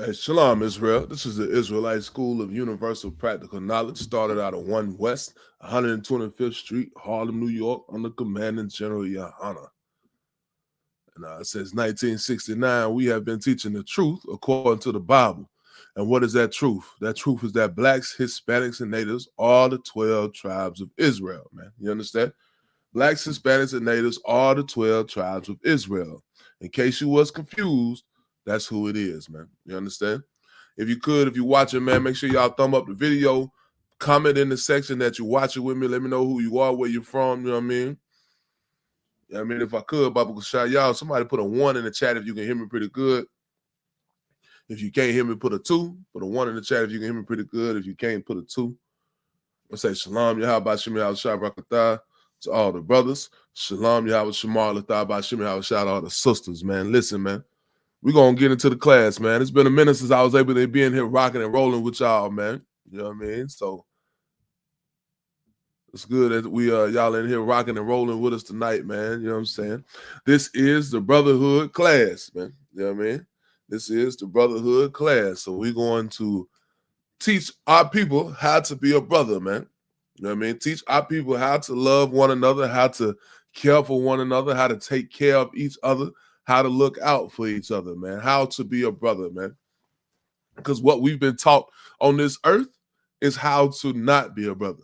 Hey, Shalom, Israel. This is the Israelite School of Universal Practical Knowledge, started out of 1 West, 125th Street, Harlem, New York, under Commanding General YAHANNA. And since 1969, we have been teaching the truth according to the Bible. And what is that truth? That truth is that blacks, Hispanics, and natives are the 12 tribes of Israel, man. You understand? Blacks, Hispanics, and natives are the 12 tribes of Israel. In case you was confused, that's who it is, man. You understand? If you could, if you're watching, man, make sure y'all thumb up the video. Comment in the section that you're watching with me. Let me know who you are, where you're from. You know what I mean? I mean, if I could, Baba could shout y'all. Somebody put a 1 in the chat if you can hear me pretty good. If you can't hear me, put a 2. Put a 1 in the chat if you can hear me pretty good. If you can't, put a 2. I say Shalom, Yahweh Shemi Shah Rakatah to all the brothers. Shalom, Yahweh Shamar Latah Shemi shout all the sisters, man. Listen, man. We're going to get into the class, man. It's been a minute since I was able to be in here rocking and rolling with y'all, man. You know what I mean? So it's good that we y'all in here rocking and rolling with us tonight, man. You know what I'm saying? This is the Brotherhood Class, man. You know what I mean? This is the Brotherhood Class. So we're going to teach our people how to be a brother, man. You know what I mean? Teach our people how to love one another, how to care for one another, how to take care of each other, how to look out for each other, man. How to be a brother, man. Because what we've been taught on this earth is how to not be a brother,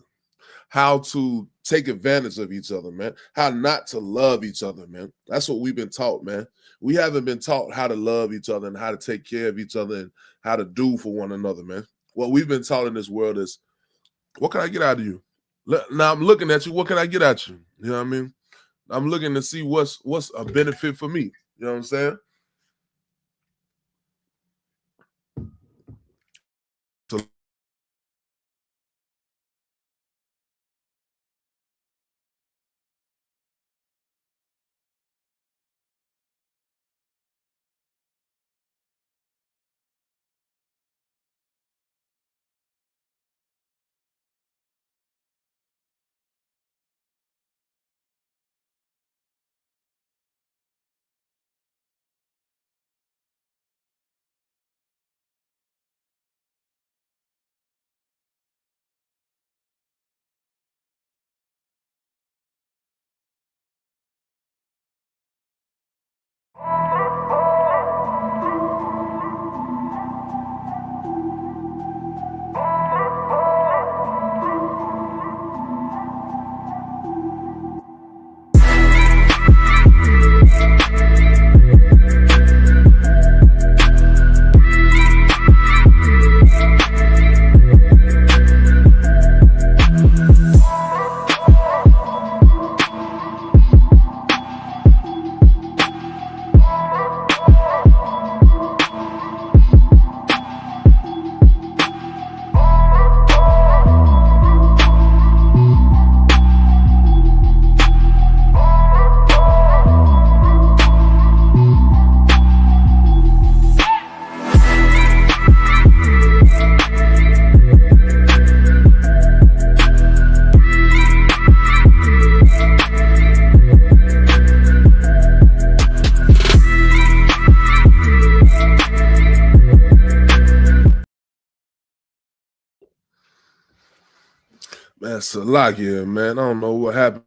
how to take advantage of each other, man, how not to love each other, man. That's what we've been taught, man. We haven't been taught how to love each other and how to take care of each other and how to do for one another, man. What we've been taught in this world is, what can I get out of you? Now I'm looking at you. What can I get at you? You know what I mean? I'm looking to see what's a benefit for me. You know what I'm saying? So man, Salakia, man. I don't know what happened.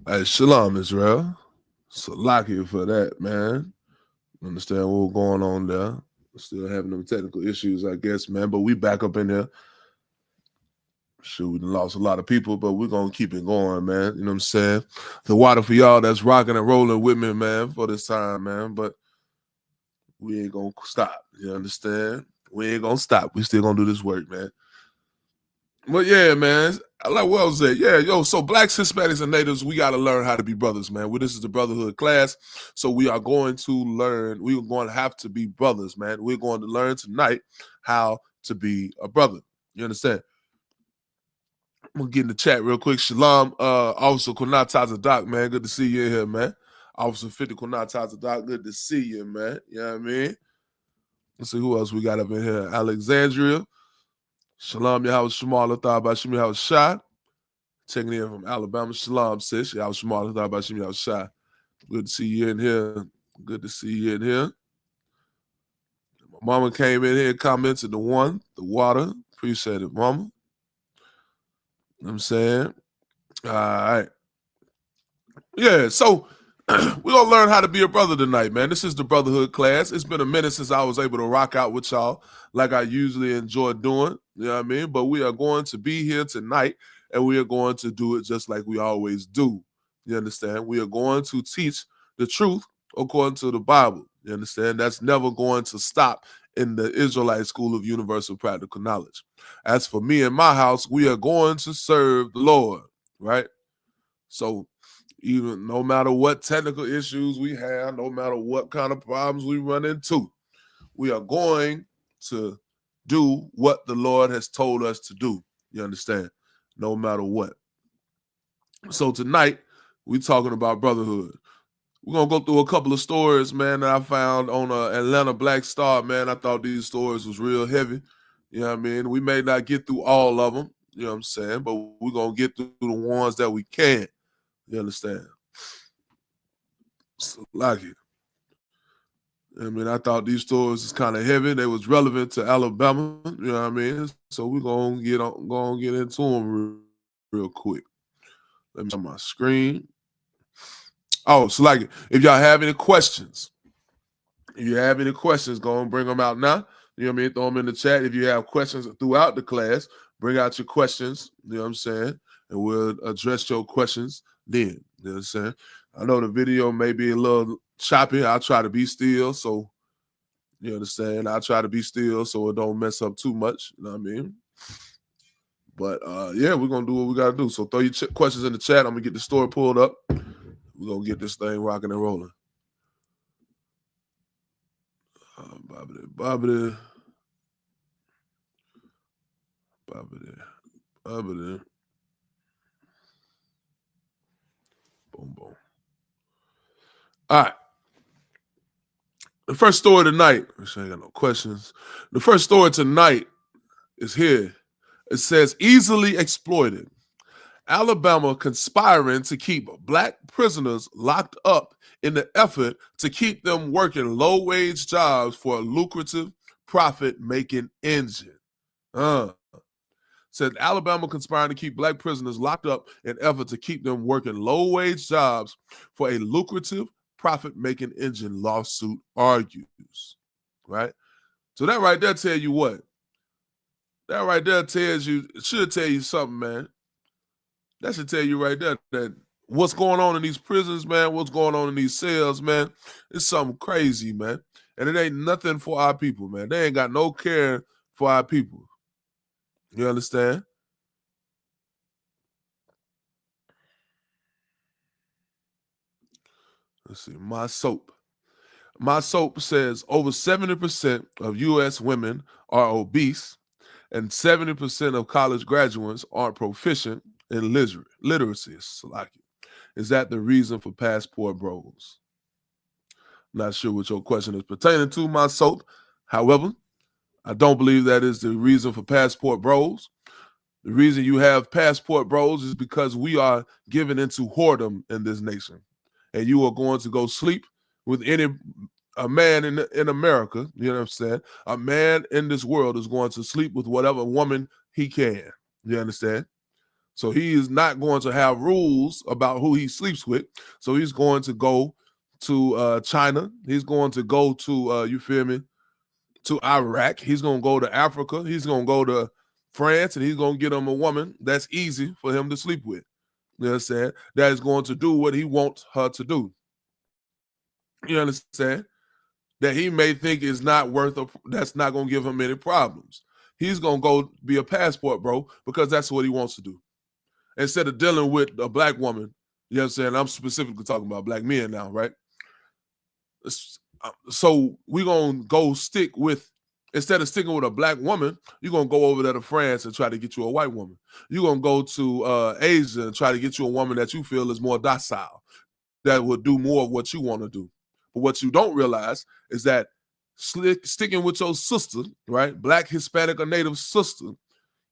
Hey, shalom, Israel. Salakia for that, man. Understand what was going on there. Still having them technical issues, I guess, man. But we back up in here. Sure, we lost a lot of people, but we're gonna keep it going, man. You know what I'm saying? The water for y'all that's rocking and rolling with me, man, for this time, man. But we ain't gonna stop. You understand? We ain't gonna stop. We still gonna do this work, man. But yeah, man. Like what I was saying, yeah, yo. So blacks, Hispanics, and natives, we got to learn how to be brothers, man. This is the Brotherhood class, so we are going to learn. We are going to have to be brothers, man. We're going to learn tonight how to be a brother. You understand? I'm gonna get in the chat real quick. Shalom, Officer Kunat Doc, man. Good to see you in here, man. Officer 50 Kunat Doc, good to see you, man. You know what I mean? Let's see who else we got up in here. Alexandria. Shalom, Yahweh Shemal Athar Bashim Yahweh Shah. Checking in from Alabama. Shalom, sis. Yahweh Shemal Athar Bashim Yahweh Shah. Good to see you in here. Good to see you in here. My mama came in here, commented the water. Appreciate it, mama. You know what I'm saying? All right. Yeah, so we're going to learn how to be a brother tonight, man. This is the Brotherhood class. It's been a minute since I was able to rock out with y'all like I usually enjoy doing. You know what I mean? But we are going to be here tonight, and we are going to do it just like we always do. You understand? We are going to teach the truth according to the Bible. You understand? That's never going to stop in the Israelite School of Universal Practical Knowledge. As for me and my house, we are going to serve the Lord, right? So even no matter what technical issues we have, no matter what kind of problems we run into, we are going to do what the Lord has told us to do. You understand? No matter what. So tonight, we're talking about brotherhood. We're going to go through a couple of stories, man, that I found on Atlanta Black Star, man. I thought these stories was real heavy. You know what I mean? We may not get through all of them, you know what I'm saying? But we're going to get through the ones that we can. You understand? So, like it. I mean, I thought these stories was kind of heavy. They was relevant to Alabama. You know what I mean? So we're gonna get into them real quick. Let me share my screen. Oh, so like, if y'all have any questions, go and bring them out now. You know what I mean? Throw them in the chat. If you have questions throughout the class, bring out your questions. You know what I'm saying? And we'll address your questions then. You know what I'm saying? I know the video may be a little choppy. I'll try to be still. So, you understand? I'll try to be still so it don't mess up too much. You know what I mean? But, yeah, we're going to do what we got to do. So throw your questions in the chat. I'm going to get the story pulled up. We're going to get this thing rocking and rolling. Bobbity. Boom, boom. All right. The first story tonight, I ain't got no questions. The first story tonight is here. It says, easily exploited. Alabama conspiring to keep black prisoners locked up in the effort to keep them working low-wage jobs for a lucrative profit-making engine. Said Alabama conspiring to keep black prisoners locked up in effort to keep them working low-wage jobs for a lucrative profit-making engine, lawsuit argues. Right? So that right there tell you what? That right there tells you, it should tell you something, man. That should tell you right there that what's going on in these prisons, man, what's going on in these cells, man, it's something crazy, man. And it ain't nothing for our people, man. They ain't got no care for our people. You understand? Let's see. My Soap says over 70% of U.S. women are obese and 70% of college graduates aren't proficient in literacy. Is that the reason for passport bros? Not sure what your question is pertaining to, My Soap. However, I don't believe that is the reason for passport bros. The reason you have passport bros is because we are given into whoredom in this nation. And you are going to go sleep with a man in America, you know what I'm saying? A man in this world is going to sleep with whatever woman he can. You understand? So he is not going to have rules about who he sleeps with. So he's going to go to China. He's going to go to, you feel me, to Iraq. He's going to go to Africa. He's going to go to France, and he's going to get him a woman that's easy for him to sleep with. You know what I'm saying? That is going to do what he wants her to do. You understand? That he may think is not that's not going to give him any problems. He's going to go be a passport bro because that's what he wants to do. Instead of dealing with a black woman, you know what I'm saying? I'm specifically talking about black men now, right? So we're going to go stick with, instead of sticking with a black woman, you're going to go over there to France and try to get you a white woman. You're going to go to Asia and try to get you a woman that you feel is more docile, that will do more of what you want to do. But what you don't realize is that sticking with your sister, right, black, Hispanic, or Native sister,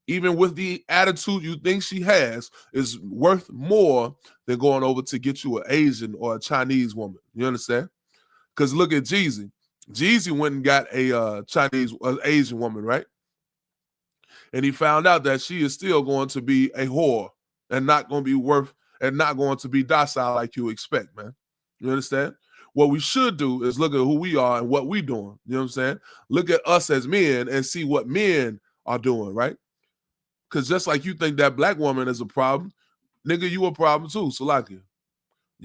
even with the attitude you think she has, is worth more than going over to get you an Asian or a Chinese woman. You understand? Because look at Jeezy. Jeezy went and got a Asian woman, right? And he found out that she is still going to be a whore and not going to be docile like you expect, man. You understand? What we should do is look at who we are and what we doing. You know what I'm saying? Look at us as men and see what men are doing, right? Because just like you think that black woman is a problem, nigga, you a problem too, Salakia.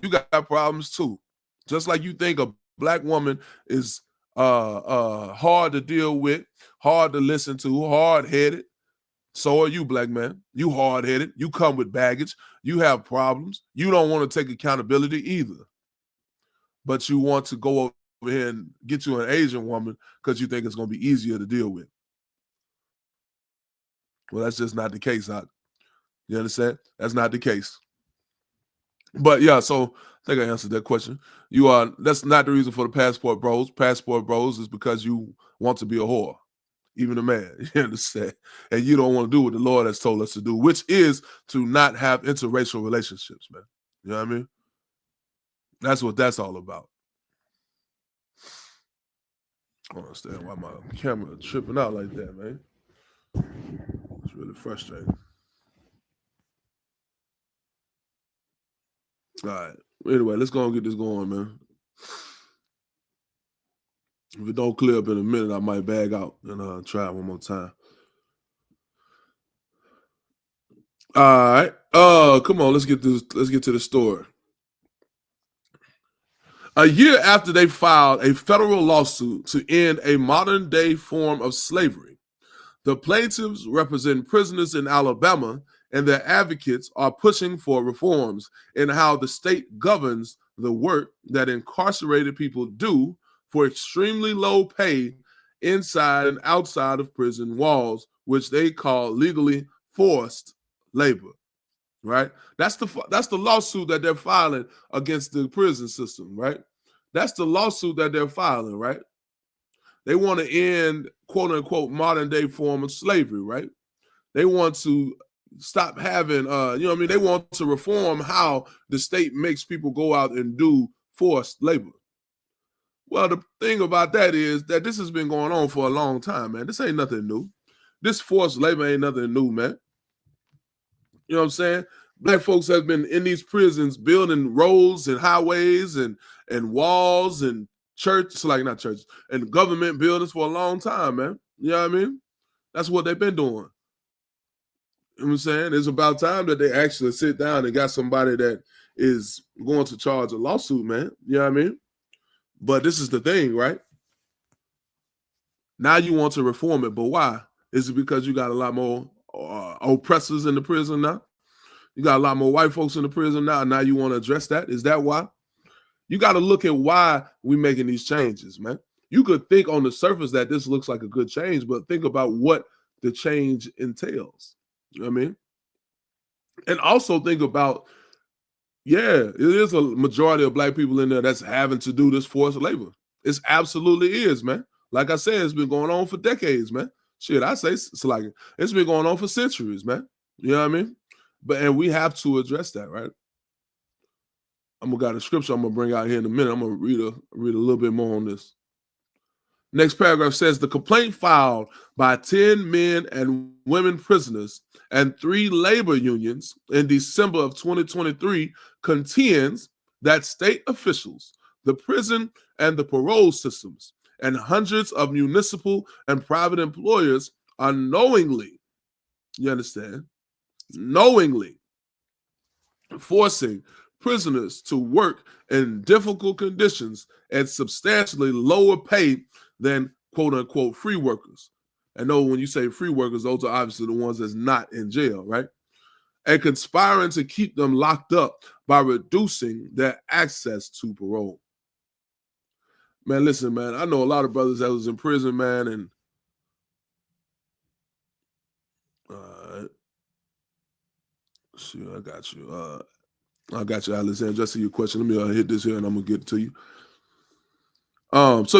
You got problems too. Just like you think a black woman is hard to deal with, hard to listen to, hard-headed, so are you, black man. You hard-headed. You come with baggage. You have problems. You don't want to take accountability either. But you want to go over here and get you an Asian woman because you think it's going to be easier to deal with. Well, that's just not the case, Doc. You understand? That's not the case. But yeah, so I think I answered that question. That's not the reason for the passport bros. Passport bros is because you want to be a whore. Even a man, you understand? And you don't want to do what the Lord has told us to do, which is to not have interracial relationships, man. You know what I mean? That's what that's all about. I don't understand why my camera tripping out like that, man. It's really frustrating. All right. Anyway, let's go and get this going, man. If it don't clear up in a minute, I might bag out and try it one more time. All right. Come on, let's get to the story. A year after they filed a federal lawsuit to end a modern-day form of slavery, the plaintiffs represent prisoners in Alabama, and their advocates are pushing for reforms in how the state governs the work that incarcerated people do for extremely low pay inside and outside of prison walls, which they call legally forced labor. Right? That's the lawsuit that they're filing against the prison system, right? That's the lawsuit that they're filing, right? They want to end, quote unquote, modern day form of slavery, right? They want to stop having, they want to reform how the state makes people go out and do forced labor. Well, the thing about that is that this has been going on for a long time, man. This ain't nothing new. This forced labor ain't nothing new, man. You know what I'm saying? Black folks have been in these prisons building roads and highways and walls and not churches, and government buildings for a long time, man. You know what I mean? That's what they've been doing. You know what I'm saying? It's about time that they actually sit down and got somebody that is going to charge a lawsuit, man. You know what I mean? But this is the thing, right? Now you want to reform it, but why? Is it because you got a lot more oppressors in the prison now? You got a lot more white folks in the prison now. Now you want to address that? Is that why? You got to look at why we're making these changes, man. You could think on the surface that this looks like a good change, but think about what the change entails. You know what I mean? And also think about, it is a majority of black people in there that's having to do this forced labor. It absolutely is, man. Like I said, it's been going on for decades, man. Shit, I say it's like it's been going on for centuries, man. You know what I mean? And we have to address that, right? I'm gonna got a scripture I'm gonna bring out here in a minute. I'm gonna read a little bit more on this. Next paragraph says the complaint filed by 10 men and women prisoners and 3 labor unions in December of 2023 contends that state officials, the prison and the parole systems, and hundreds of municipal and private employers are knowingly, you understand, knowingly forcing prisoners to work in difficult conditions at substantially lower pay than quote unquote free workers. I know when you say free workers, those are obviously the ones that's not in jail, right? And conspiring to keep them locked up by reducing their access to parole. Man, listen, man, I know a lot of brothers that was in prison, man, and sure, I got you. Alexander. Just to your question. Let me hit this here and I'm gonna get it to you. So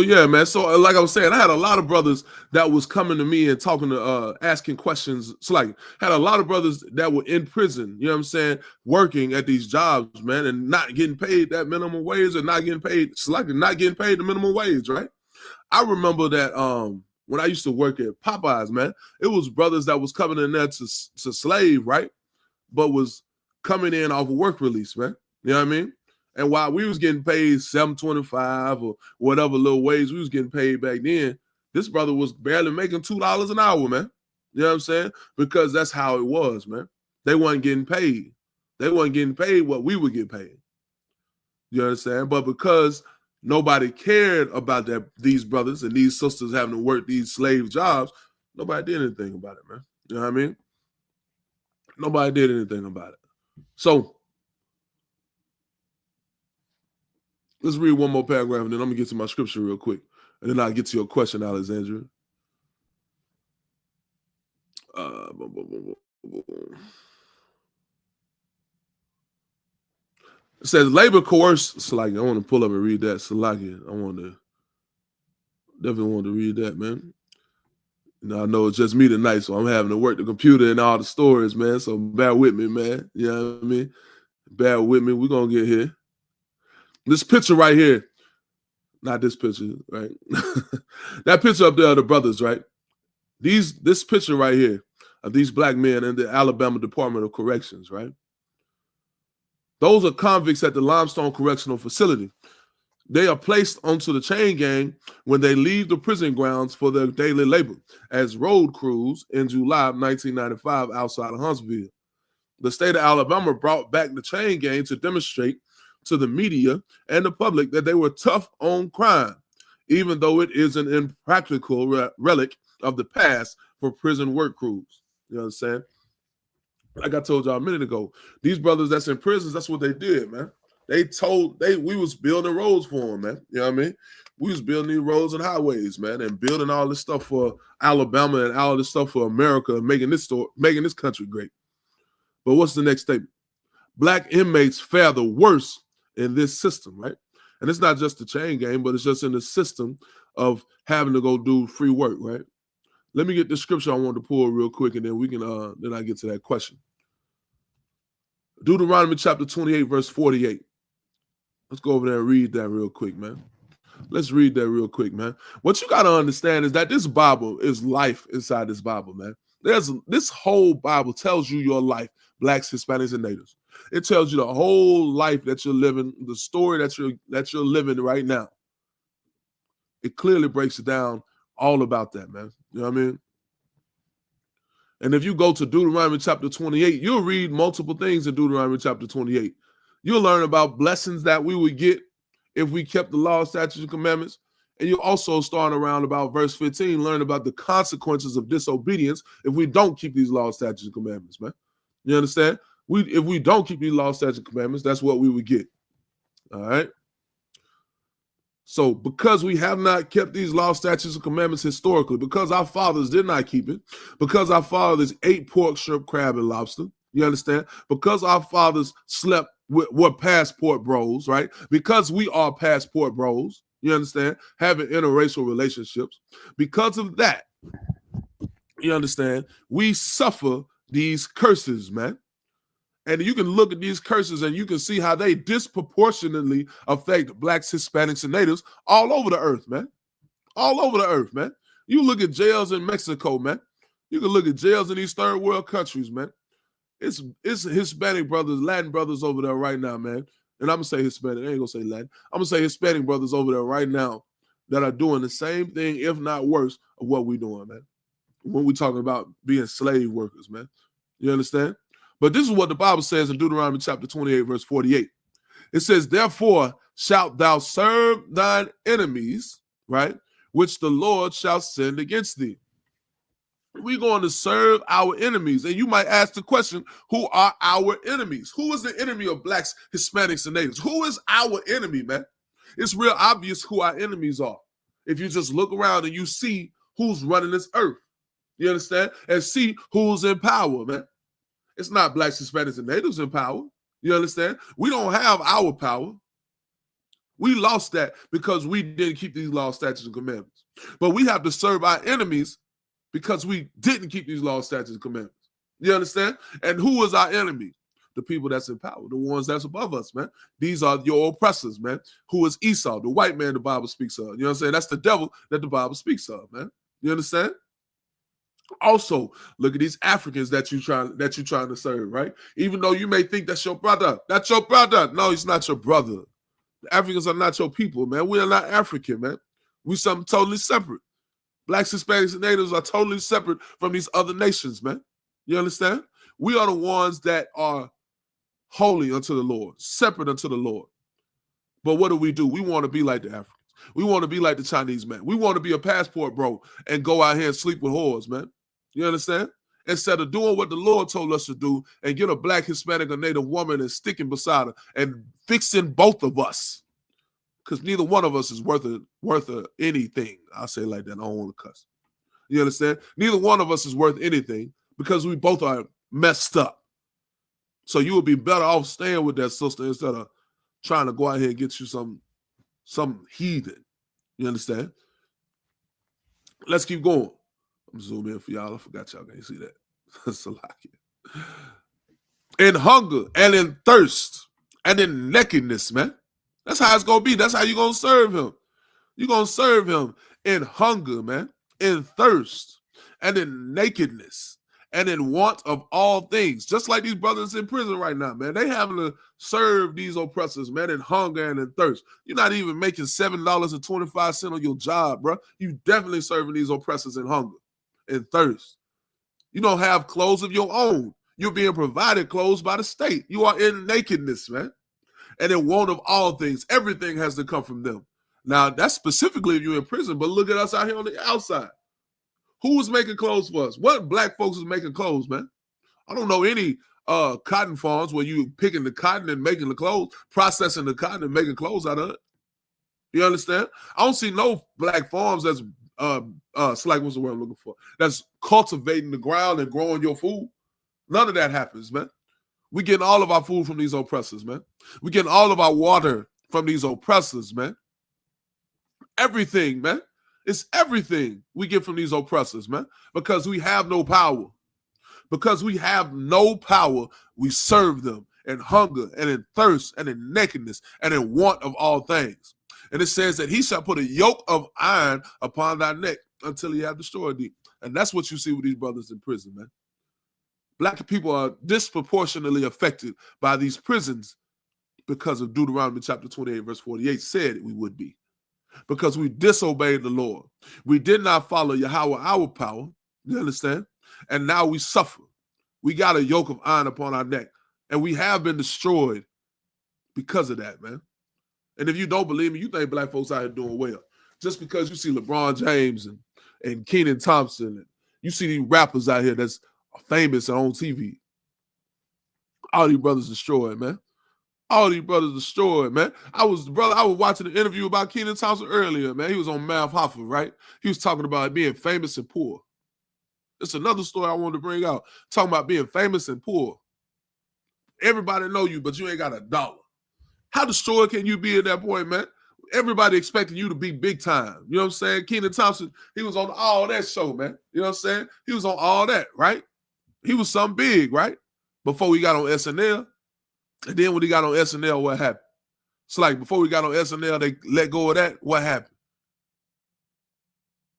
yeah, man. So like I was saying, I had a lot of brothers that was coming to me and talking to asking questions. So like had a lot of brothers that were in prison, you know what I'm saying, working at these jobs, man, and not getting paid that minimum wage or not getting paid, not getting paid the minimum wage, right? I remember that when I used to work at Popeyes, man, it was brothers that was coming in there to slave, right? But was coming in off a work release, man. You know what I mean? And while we was getting paid $7.25 or whatever little wage we was getting paid back then, this brother was barely making $2 an hour, man. You know what I'm saying? Because that's how it was, man. They weren't getting paid. They weren't getting paid what we would get paid. You understand? But because nobody cared about these brothers and these sisters having to work these slave jobs, nobody did anything about it, man. You know what I mean? Nobody did anything about it. So let's read one more paragraph and then I'm going to get to my scripture real quick. And then I'll get to your question, Alexandria. It says labor coerced. Salaki, I want to pull up and read that. Salaki, definitely want to read that, man. Now I know it's just me tonight, so I'm having to work the computer and all the stories, man. So bear with me, man. You know what I mean? Bear with me. We're going to get here. This picture right here, not this picture, right? That picture up there of the brothers, right? This picture right here of these black men in the Alabama Department of Corrections, right? Those are convicts at the Limestone Correctional Facility. They are placed onto the chain gang when they leave the prison grounds for their daily labor as road crews in July of 1995 outside of Huntsville. The state of Alabama brought back the chain gang to demonstrate to the media and the public that they were tough on crime, even though it is an impractical relic of the past for prison work crews. You know what I'm saying? Like I told y'all a minute ago, these brothers that's in prisons, that's what they did, man. We was building roads for them, man. You know what I mean? We was building these roads and highways, man, and building all this stuff for Alabama and all this stuff for America, making this country great. But what's the next statement? Black inmates fare the worst in this system, right? And it's not just the chain gang, but it's just in the system of having to go do free work, right? Let me get the scripture I want to pull real quick, and then we can then I get to that question. Deuteronomy chapter 28, verse 48. Let's go over there and read that real quick, man. Let's read that real quick, man. What you got to understand is that this Bible is life inside this Bible, man. This whole Bible tells you your life, blacks, Hispanics, and natives. It tells you the whole life that you're living, the story that you're living right now. It clearly breaks it down all about that, man. You know what I mean? And if you go to Deuteronomy chapter 28, you'll read multiple things in Deuteronomy chapter 28. You'll learn about blessings that we would get if we kept the law, statutes, and commandments. And you also start around about verse 15, learn about the consequences of disobedience if we don't keep these laws, statutes, and commandments, man. You understand? If we don't keep these laws, statutes, and commandments, that's what we would get. All right? So because we have not kept these laws, statutes, and commandments historically, because our fathers did not keep it, because our fathers ate pork, shrimp, crab, and lobster, you understand? Because our fathers slept were passport bros, right? Because we are passport bros, you understand? Having interracial relationships. Because of that, you understand? We suffer these curses, man. And you can look at these curses and you can see how they disproportionately affect blacks, Hispanics, and natives all over the earth, man. All over the earth, man. You look at jails in Mexico, man. You can look at jails in these third world countries, man. It's Hispanic brothers, Latin brothers over there right now, man. And I'm going to say Hispanic. I ain't going to say Latin. I'm going to say Hispanic brothers over there right now that are doing the same thing, if not worse, of what we're doing, man. When we're talking about being slave workers, man. You understand? But this is what the Bible says in Deuteronomy chapter 28, verse 48. It says, therefore shalt thou serve thine enemies, right, which the Lord shall send against thee. We're going to serve our enemies. And you might ask the question, who are our enemies? Who is the enemy of blacks, Hispanics, and natives? Who is our enemy, man? It's real obvious who our enemies are. If you just look around and you see who's running this earth, you understand? And see who's in power, man. It's not blacks, Hispanics, and natives in power. You understand? We don't have our power. We lost that because we didn't keep these laws, statutes, and commandments. But we have to serve our enemies because we didn't keep these laws, statutes, and commandments. You understand? And who is our enemy? The people that's in power, the ones that's above us, man. These are your oppressors, man. Who is Esau, the white man the Bible speaks of. You know what I'm saying? That's the devil that the Bible speaks of, man. You understand? Also, look at these Africans that you're trying to serve, right? Even though you may think that's your brother, that's your brother. No, he's not your brother. The Africans are not your people, man. We are not African, man. We something totally separate. Blacks, Hispanics, and natives are totally separate from these other nations, man. You understand? We are the ones that are holy unto the Lord, separate unto the Lord. But what do? We want to be like the Africans. We want to be like the Chinese, man. We want to be a passport bro and go out here and sleep with whores, man. You understand? Instead of doing what the Lord told us to do and get a black, Hispanic, or native woman and sticking beside her and fixing both of us. Because neither one of us is worth anything. I'll say it like that. I don't want to cuss. You understand? Neither one of us is worth anything because we both are messed up. So you would be better off staying with that sister instead of trying to go out here and get you some heathen. You understand? Let's keep going. I'm zooming in for y'all. I forgot y'all can't see that. That's a lot. In hunger and in thirst and in nakedness, man. That's how it's going to be. That's how you're going to serve him. You're going to serve him in hunger, man, in thirst and in nakedness and in want of all things. Just like these brothers in prison right now, man. They having to serve these oppressors, man, in hunger and in thirst. You're not even making $7.25 on your job, bro. You definitely serving these oppressors in hunger and thirst. You don't have clothes of your own. You're being provided clothes by the state. You are in nakedness, man. And in want of all things. Everything has to come from them. Now, that's specifically if you're in prison, but look at us out here on the outside. Who is making clothes for us? What black folks is making clothes, man? I don't know any cotton farms where you picking the cotton and making the clothes, processing the cotton and making clothes out of it. You understand? I don't see no black farms that's it's like, what's the word I'm looking for? That's cultivating the ground and growing your food. None of that happens, man. We getting all of our food from these oppressors, man. We getting all of our water from these oppressors, man. Everything, man. It's everything we get from these oppressors, man. Because we have no power. Because we have no power, we serve them in hunger and in thirst and in nakedness and in want of all things. And it says that he shall put a yoke of iron upon thy neck until he have destroyed thee. And that's what you see with these brothers in prison, man. Black people are disproportionately affected by these prisons because of Deuteronomy chapter 28, verse 48 said we would be. Because we disobeyed the Lord. We did not follow Yahweh, our power. You understand? And now we suffer. We got a yoke of iron upon our neck. And we have been destroyed because of that, man. And if you don't believe me, you think black folks out here doing well. Just because you see LeBron James and Kenan Thompson, and you see these rappers out here that's famous and on TV. All these brothers destroyed, man. All these brothers destroyed, man. I was watching an interview about Kenan Thompson earlier, man. He was on Mav Hoffa, right? He was talking about being famous and poor. It's another story I wanted to bring out. Talking about being famous and poor. Everybody know you, but you ain't got $1. How destroyed can you be at that point, man? Everybody expecting you to be big time. You know what I'm saying? Kenan Thompson, he was on all that show, man. You know what I'm saying? He was on all that, right? He was something big, right? before he got on SNL. And then when he got on SNL, what happened? It's like before we got on SNL, they let go of that. What happened?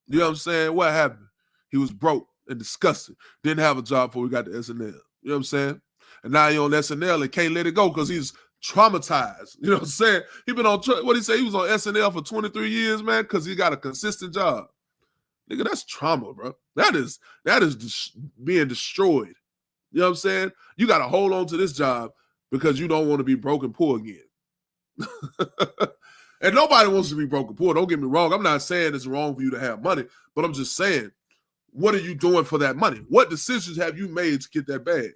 You know what I'm saying? What happened? He was broke and disgusted. Didn't have a job before we got to SNL. You know what I'm saying? And now he on SNL and can't let it go because he's traumatized. You know what I'm saying? He been on, what he say? He was on SNL for 23 years, man, because he got a consistent job. Nigga, that's trauma, bro. That is being destroyed. You know what I'm saying? You got to hold on to this job because you don't want to be broke and poor again. And nobody wants to be broke and poor. Don't get me wrong. I'm not saying it's wrong for you to have money, but I'm just saying, what are you doing for that money? What decisions have you made to get that bag?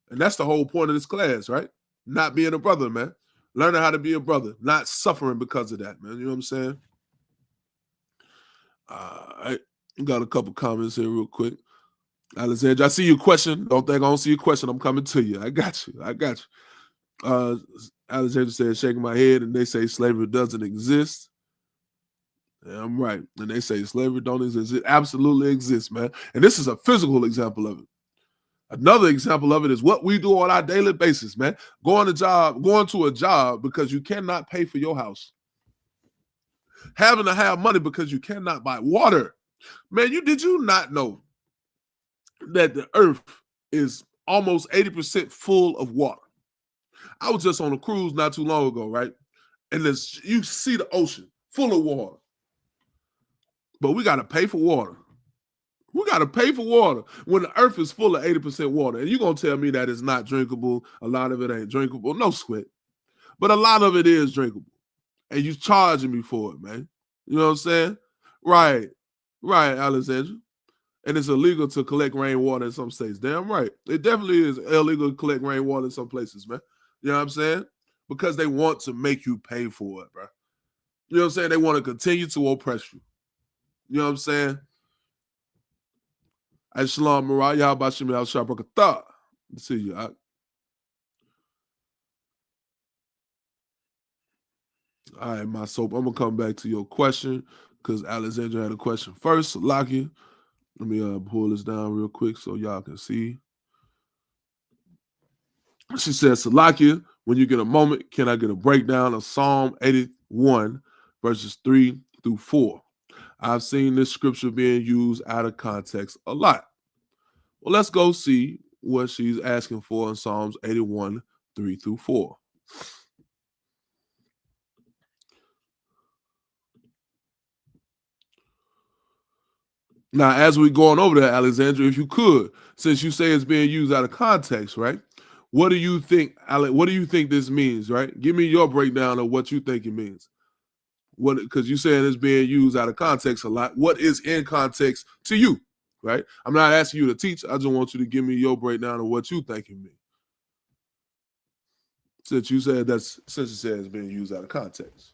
And that's the whole point of this class, right? Not being a brother, man. Learning how to be a brother, not suffering because of that, man. You know what I'm saying? I got a couple comments here real quick. Alexandra, I see your question. Don't think I don't see your question. I'm coming to you. I got you. Alexandra said, shaking my head, and they say slavery doesn't exist. Yeah, I'm right. And they say slavery don't exist. It absolutely exists, man. And this is a physical example of it. Another example of it is what we do on our daily basis, man. Going to a job because you cannot pay for your house. Having to have money because you cannot buy water. Man, did you not know that the earth is almost 80% full of water? I was just on a cruise not too long ago, right? And you see the ocean full of water. But we got to pay for water. We got to pay for water when the earth is full of 80% water. And you're going to tell me that it's not drinkable. A lot of it ain't drinkable. No sweat. But a lot of it is drinkable. And you charging me for it, man. You know what I'm saying? Right, Alexandra. And it's illegal to collect rainwater in some states. Damn right. It definitely is illegal to collect rainwater in some places, man. You know what I'm saying? Because they want to make you pay for it, bro. You know what I'm saying? They want to continue to oppress you. You know what I'm saying? Shalom, Mariah. How about you? Al-Shabrakatah. See you. All right, my soap. I'm going to come back to your question because Alexandra had a question first. Salakia. Let me pull this down real quick so y'all can see. She says, Salakia, when you get a moment, can I get a breakdown of Psalm 81, verses 3 through 4? I've seen this scripture being used out of context a lot. Well, let's go see what she's asking for in Psalms 81, 3 through 4. Now, as we're going over that, Alexandra, if you could, since you say it's being used out of context, right? What do you think, Alex? What do you think this means, right? Give me your breakdown of what you think it means. What, because you saying it's being used out of context a lot. What is in context to you, right? I'm not asking you to teach. I just want you to give me your breakdown of what you think it means. Since you said it's being used out of context.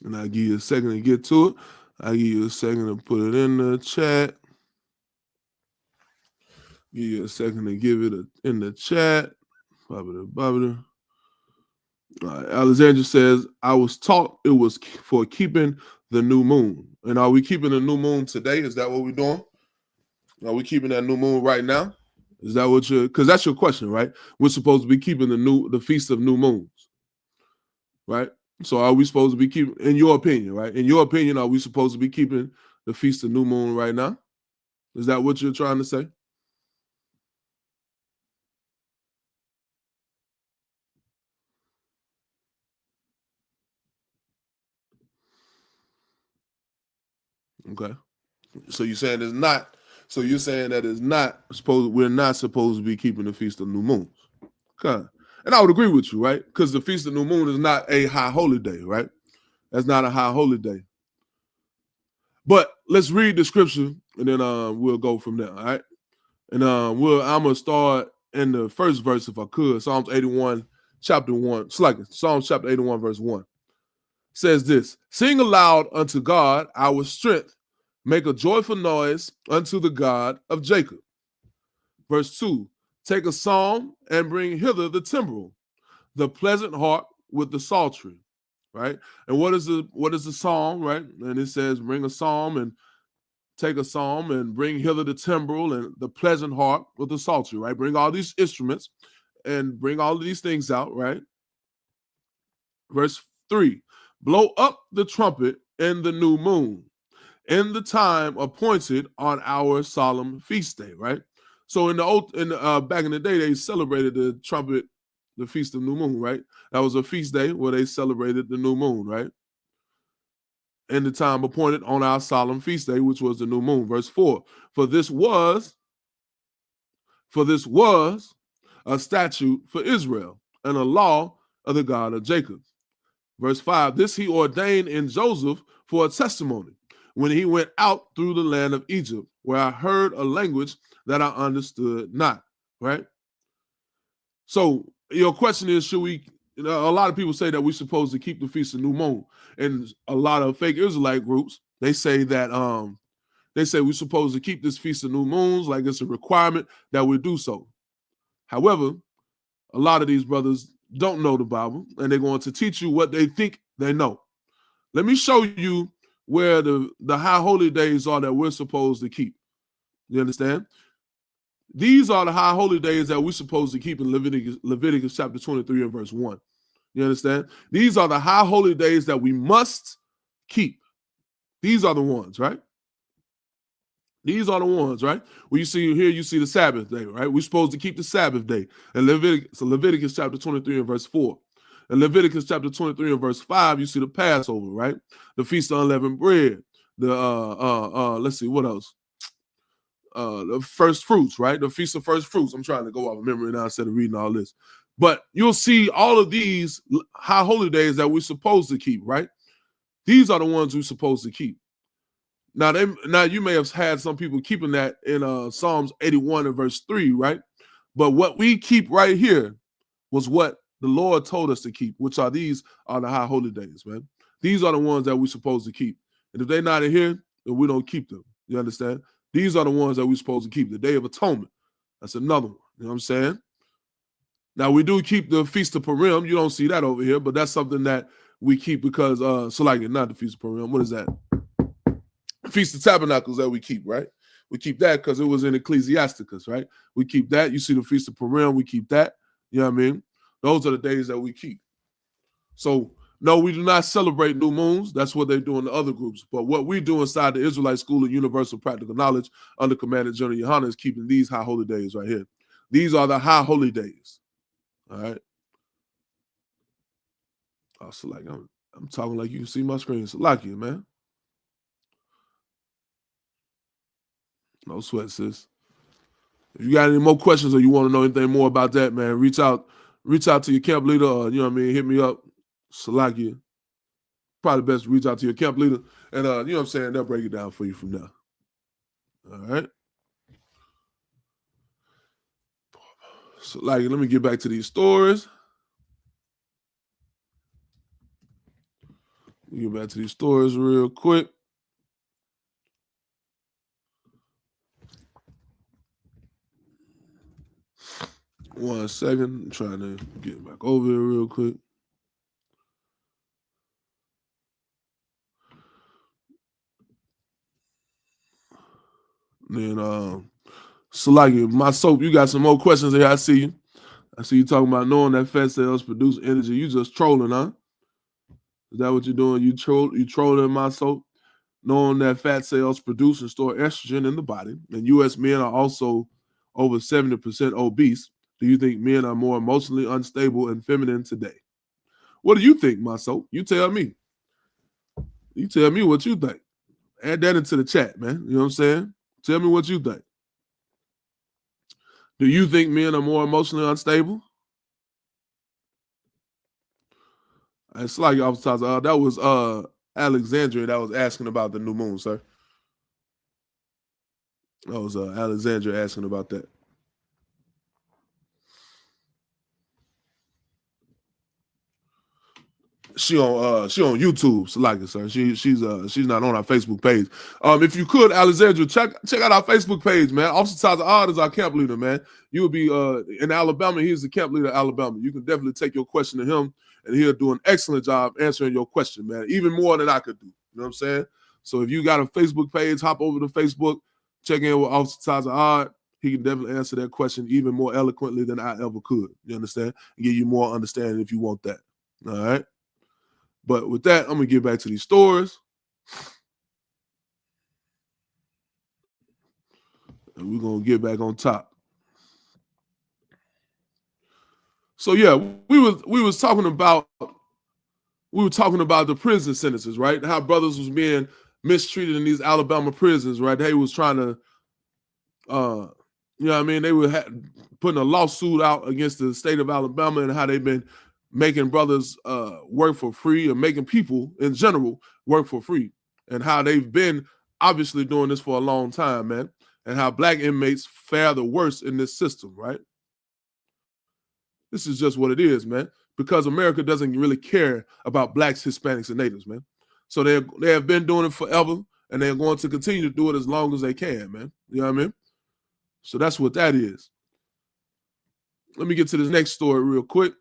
And I'll give you a second to get to it. I'll give you a second to put it in the chat. Give you a second to give it in the chat. Alexandra says, I was taught it was for keeping the new moon. And are we keeping the new moon today? Is that what we're doing? Are we keeping that new moon right now? Is that what because that's your question, right? We're supposed to be keeping the feast of new moons, right? So are we supposed to be keeping, in your opinion, right? In your opinion, are we supposed to be keeping the feast of new moon right now? Is that what you're trying to say? Okay. So you're saying it's not. So you're saying that it's not supposed. We're not supposed to be keeping the feast of new moons. Okay. And I would agree with you, right? Because the feast of new moon is not a high holy day, right? That's not a high holy day. But let's read the scripture and then we'll go from there. All right. And I'm gonna start in the first verse if I could. Psalms 81, chapter 1. It's like Psalms chapter 81, verse 1. says this: sing aloud unto God our strength, make a joyful noise unto the God of Jacob. Verse 2: take a psalm and bring hither the timbrel, the pleasant harp with the psaltery. Right? And what is the psalm, right? And it says, bring a psalm and take a psalm and bring hither the timbrel and the pleasant harp with the psaltery, right? Bring all these instruments and bring all of these things out, right? Verse 3: blow up the trumpet in the new moon, in the time appointed on our solemn feast day, right? So back in the day, they celebrated the trumpet, the feast of new moon, right? That was a feast day where they celebrated the new moon, right? In the time appointed on our solemn feast day, which was the new moon. Verse 4: for this was a statute for Israel and a law of the God of Jacob. Verse 5: this he ordained in Joseph for a testimony, when he went out through the land of Egypt, where I heard a language that I understood not. Right? So your question is, should we, a lot of people say that we're supposed to keep the feast of new moon. And a lot of fake Israelite groups, they say that we're supposed to keep this feast of new moons, like it's a requirement that we do so. However, a lot of these brothers don't know the Bible, and they're going to teach you what they think they know. Let me show you where the high holy days are that we're supposed to keep. You understand? These are the high holy days that we're supposed to keep in Leviticus chapter 23 and verse 1. You understand? These are the high holy days that we must keep. These are the ones, right? These are the ones, right? Well, you see here, you see the Sabbath day, right? We're supposed to keep the Sabbath day. And Leviticus chapter 23 and verse 4. In Leviticus chapter 23 and verse 5, you see the Passover, right? The Feast of Unleavened Bread. The let's see, what else? The first fruits, right? The Feast of First Fruits. I'm trying to go off of memory now instead of reading all this. But you'll see all of these high holy days that we're supposed to keep, right? These are the ones we're supposed to keep. Now you may have had some people keeping that in Psalms 81 and verse 3, right? But what we keep right here was what the Lord told us to keep, which are these are the high holy days, man. These are the ones that we're supposed to keep. And if they're not in here, then we don't keep them. You understand? These are the ones that we're supposed to keep. The Day of Atonement. That's another one. You know what I'm saying? Now, we do keep the Feast of Purim. You don't see that over here, but that's something that we keep because, not the Feast of Purim. What is that? Feast of Tabernacles that we keep, right? We keep that because it was in Ecclesiasticus, right? We keep that. You see the Feast of Purim, we keep that. You know what I mean? Those are the days that we keep. So, no, we do not celebrate new moons. That's what they do in the other groups. But what we do inside the Israelite School of Universal Practical Knowledge under Commander General YAHANNA is keeping these high holy days right here. These are the high holy days. All right. Oh, so like I'm talking like you can see my screen. So like you, man. No sweat, sis. If you got any more questions or you want to know anything more about that, man, reach out to your camp leader or, you know what I mean, hit me up. Salakia. Probably best to reach out to your camp leader and, you know what I'm saying, they'll break it down for you from there. All right. So, let me get back to these stories. Get back to these stories real quick. One second. I'm trying to get back over here real quick. Then, Salaki, my soap, you got some more questions here. I see you. I see you talking about knowing that fat cells produce energy. You just trolling, huh? Is that what you're doing? You trolling my soap? Knowing that fat cells produce and store estrogen in the body, and U.S. men are also over 70% obese. Do you think men are more emotionally unstable and feminine today? What do you think, my soap? You tell me. You tell me what you think. Add that into the chat, man. You know what I'm saying? Tell me what you think. Do you think men are more emotionally unstable? It's like I was talking. That was Alexandria that was asking about the new moon, sir. That was Alexandria asking about that. She on YouTube, so like it, sir. She's not on our Facebook page. If you could, Alexandra, check out our Facebook page, man. Officer Tyler Odd is our camp leader, man. You will be in Alabama. He's the camp leader of Alabama. You can definitely take your question to him, and he'll do an excellent job answering your question, man. Even more than I could do. You know what I'm saying? So if you got a Facebook page, hop over to Facebook, check in with Officer Tyler Odd. He can definitely answer that question even more eloquently than I ever could. You understand? And give you more understanding if you want that. All right. But with that, I'm going to get back to these stories. And we're going to get back on top. So yeah, we were talking about the prison sentences, right? How brothers was being mistreated in these Alabama prisons, right? They was trying to you know what I mean? They were putting a lawsuit out against the state of Alabama and how they've been making brothers work for free, or making people in general work for free, and how they've been obviously doing this for a long time, man, and how black inmates fare the worst in this system, right? This is just what it is, man, because America doesn't really care about blacks, Hispanics, and natives, man. So they have been doing it forever, and they're going to continue to do it as long as they can, man. You know what I mean? So that's what that is. Let me get to this next story real quick.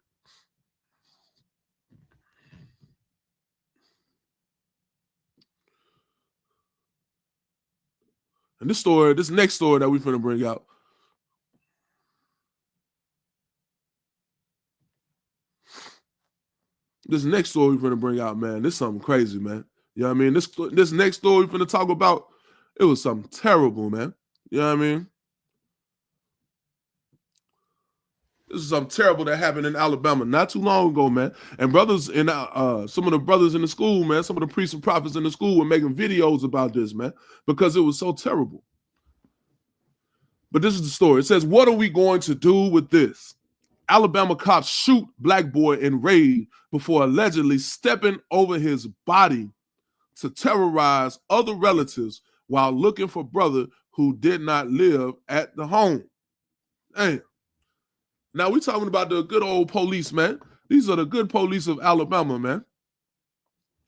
And this next story that we're going to bring out, man, this is something crazy, man. You know what I mean? This next story we're going to talk about, it was something terrible, man. You know what I mean? This is something terrible that happened in Alabama not too long ago, man. And brothers in some of the brothers in the school, man, some of the priests and prophets in the school were making videos about this, man, because it was so terrible. But this is the story. It says, "What are we going to do with this? Alabama cops shoot black boy in raid before allegedly stepping over his body to terrorize other relatives while looking for brother who did not live at the home." Damn. Now we're talking about the good old police, man. These are the good police of Alabama, man.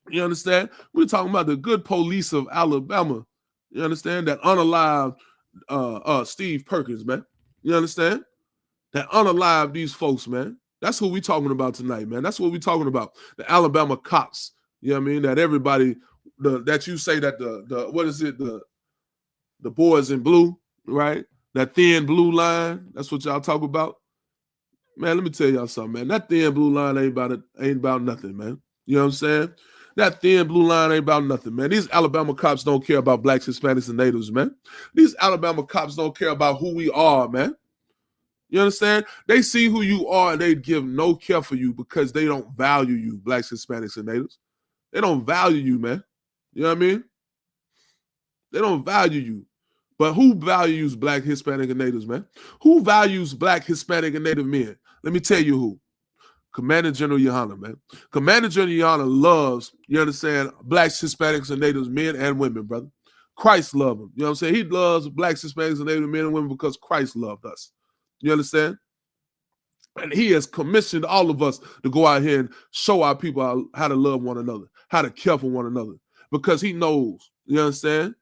You understand? We're talking about the good police of Alabama. You understand? That unalived Steve Perkins, man. You understand? That unalive these folks, man. That's who we talking about tonight, man. That's what we talking about. The Alabama cops. You know what I mean? That everybody, that you say that the what is it? The boys in blue, right? That thin blue line. That's what y'all talk about. Man, let me tell y'all something, man. That thin blue line ain't about nothing, man. You know what I'm saying? That thin blue line ain't about nothing, man. These Alabama cops don't care about blacks, Hispanics, and natives, man. These Alabama cops don't care about who we are, man. You understand? They see who you are and they give no care for you because they don't value you, blacks, Hispanics, and natives. They don't value you, man. You know what I mean? They don't value you. But who values black, Hispanic, and natives, man? Who values black, Hispanic, and native men? Let me tell you who. Commander General YAHANNA, man. Commander General YAHANNA loves, you understand, blacks, Hispanics, and natives, men and women, brother. Christ loved them. You know what I'm saying? He loves blacks, Hispanics, and native men and women because Christ loved us. You understand? And he has commissioned all of us to go out here and show our people how to love one another, how to care for one another, because he knows, you understand,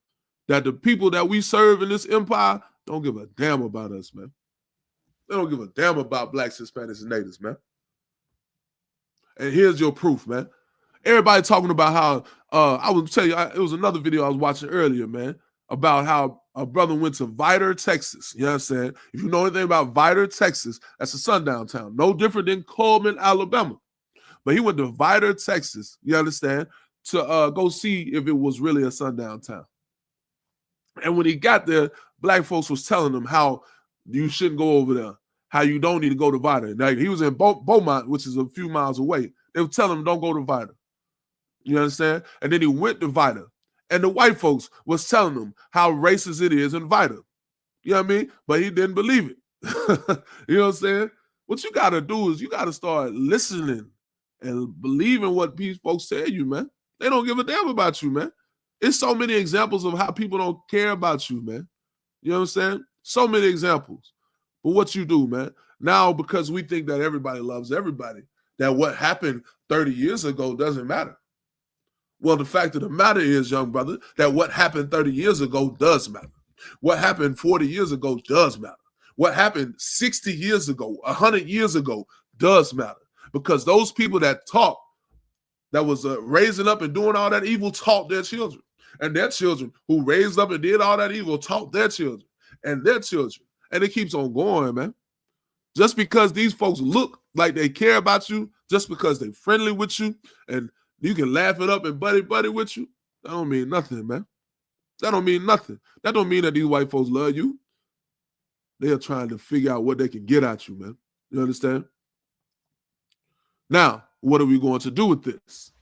that the people that we serve in this empire don't give a damn about us, man. They don't give a damn about blacks, Hispanics, and natives, man. And here's your proof, man. Everybody talking about how, I will tell you, it was another video I was watching earlier, man, about how a brother went to Vidor, Texas. You know what I'm saying? If you know anything about Vidor, Texas, that's a sundown town. No different than Coleman, Alabama. But he went to Vidor, Texas, you understand, to go see if it was really a sundown town. And when he got there, black folks was telling him how you shouldn't go over there, how you don't need to go to Vidor. Now, he was in Beaumont, which is a few miles away. They were telling him, don't go to Vidor. You understand? And then he went to Vidor. And the white folks was telling him how racist it is in Vidor. You know what I mean? But he didn't believe it. You know what I'm saying? What you got to do is you got to start listening and believing what these folks tell you, man. They don't give a damn about you, man. It's so many examples of how people don't care about you, man. You know what I'm saying? So many examples. But what you do, man, now because we think that everybody loves everybody, that what happened 30 years ago doesn't matter. Well, the fact of the matter is, young brother, that what happened 30 years ago does matter. What happened 40 years ago does matter. What happened 60 years ago, 100 years ago does matter. Because those people that taught, that was raising up and doing all that evil, taught their children. And their children who raised up and did all that evil taught their children and their children. And it keeps on going, man. Just because these folks look like they care about you, just because they're friendly with you, and you can laugh it up and buddy with you, that don't mean nothing, man. That don't mean nothing. That don't mean that these white folks love you. They are trying to figure out what they can get at you, man. You understand? Now, what are we going to do with this?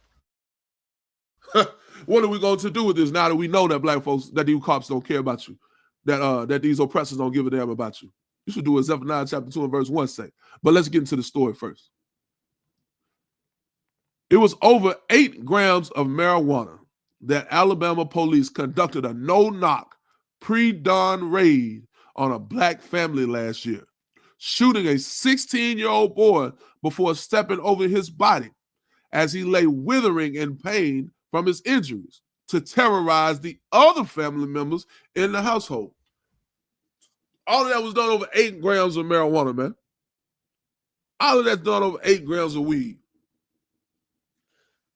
What are we going to do with this now that we know that black folks, that these cops don't care about you, that these oppressors don't give a damn about you? You should do what Zephaniah chapter 2 and verse 1 say. But let's get into the story first. It was over 8 grams of marijuana that Alabama police conducted a no-knock pre-dawn raid on a black family last year, shooting a 16-year-old boy before stepping over his body as he lay withering in pain from his injuries to terrorize the other family members in the household. All of that was done over 8 grams of marijuana, man. All of that's done over 8 grams of weed.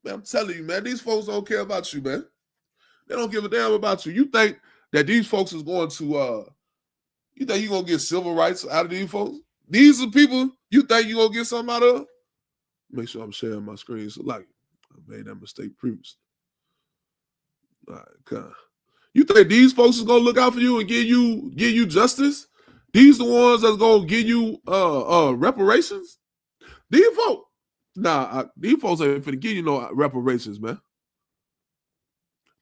Man, I'm telling you, man, these folks don't care about you, man. They don't give a damn about you. You think that these folks is going to, you think you're going to get civil rights out of these folks? These are people you think you're going to get something out of? Make sure I'm sharing my screen. So, like, I made that mistake previously. All right, God. You think these folks is gonna look out for you and give you justice? These the ones that's gonna give you reparations? These folks, these folks ain't finna give you no reparations, man.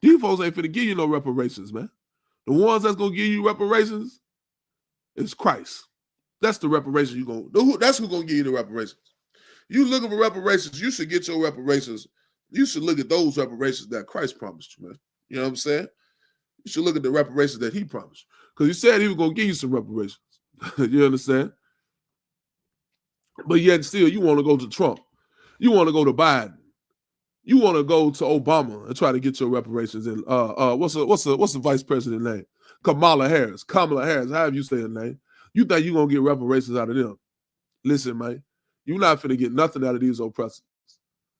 These folks ain't finna give you no reparations, man. The ones that's gonna give you reparations is Christ. That's the reparation that's who's gonna give you the reparations. You looking for reparations, you should get your reparations. You should look at those reparations that Christ promised you, man. You know what I'm saying? You should look at the reparations that he promised. Because he said he was going to give you some reparations. You understand? But yet still, you want to go to Trump. You want to go to Biden. You want to go to Obama and try to get your reparations. And what's the vice president name? Kamala Harris, however you say her name. You think you're going to get reparations out of them. Listen, man, you're not finna get nothing out of these oppressors.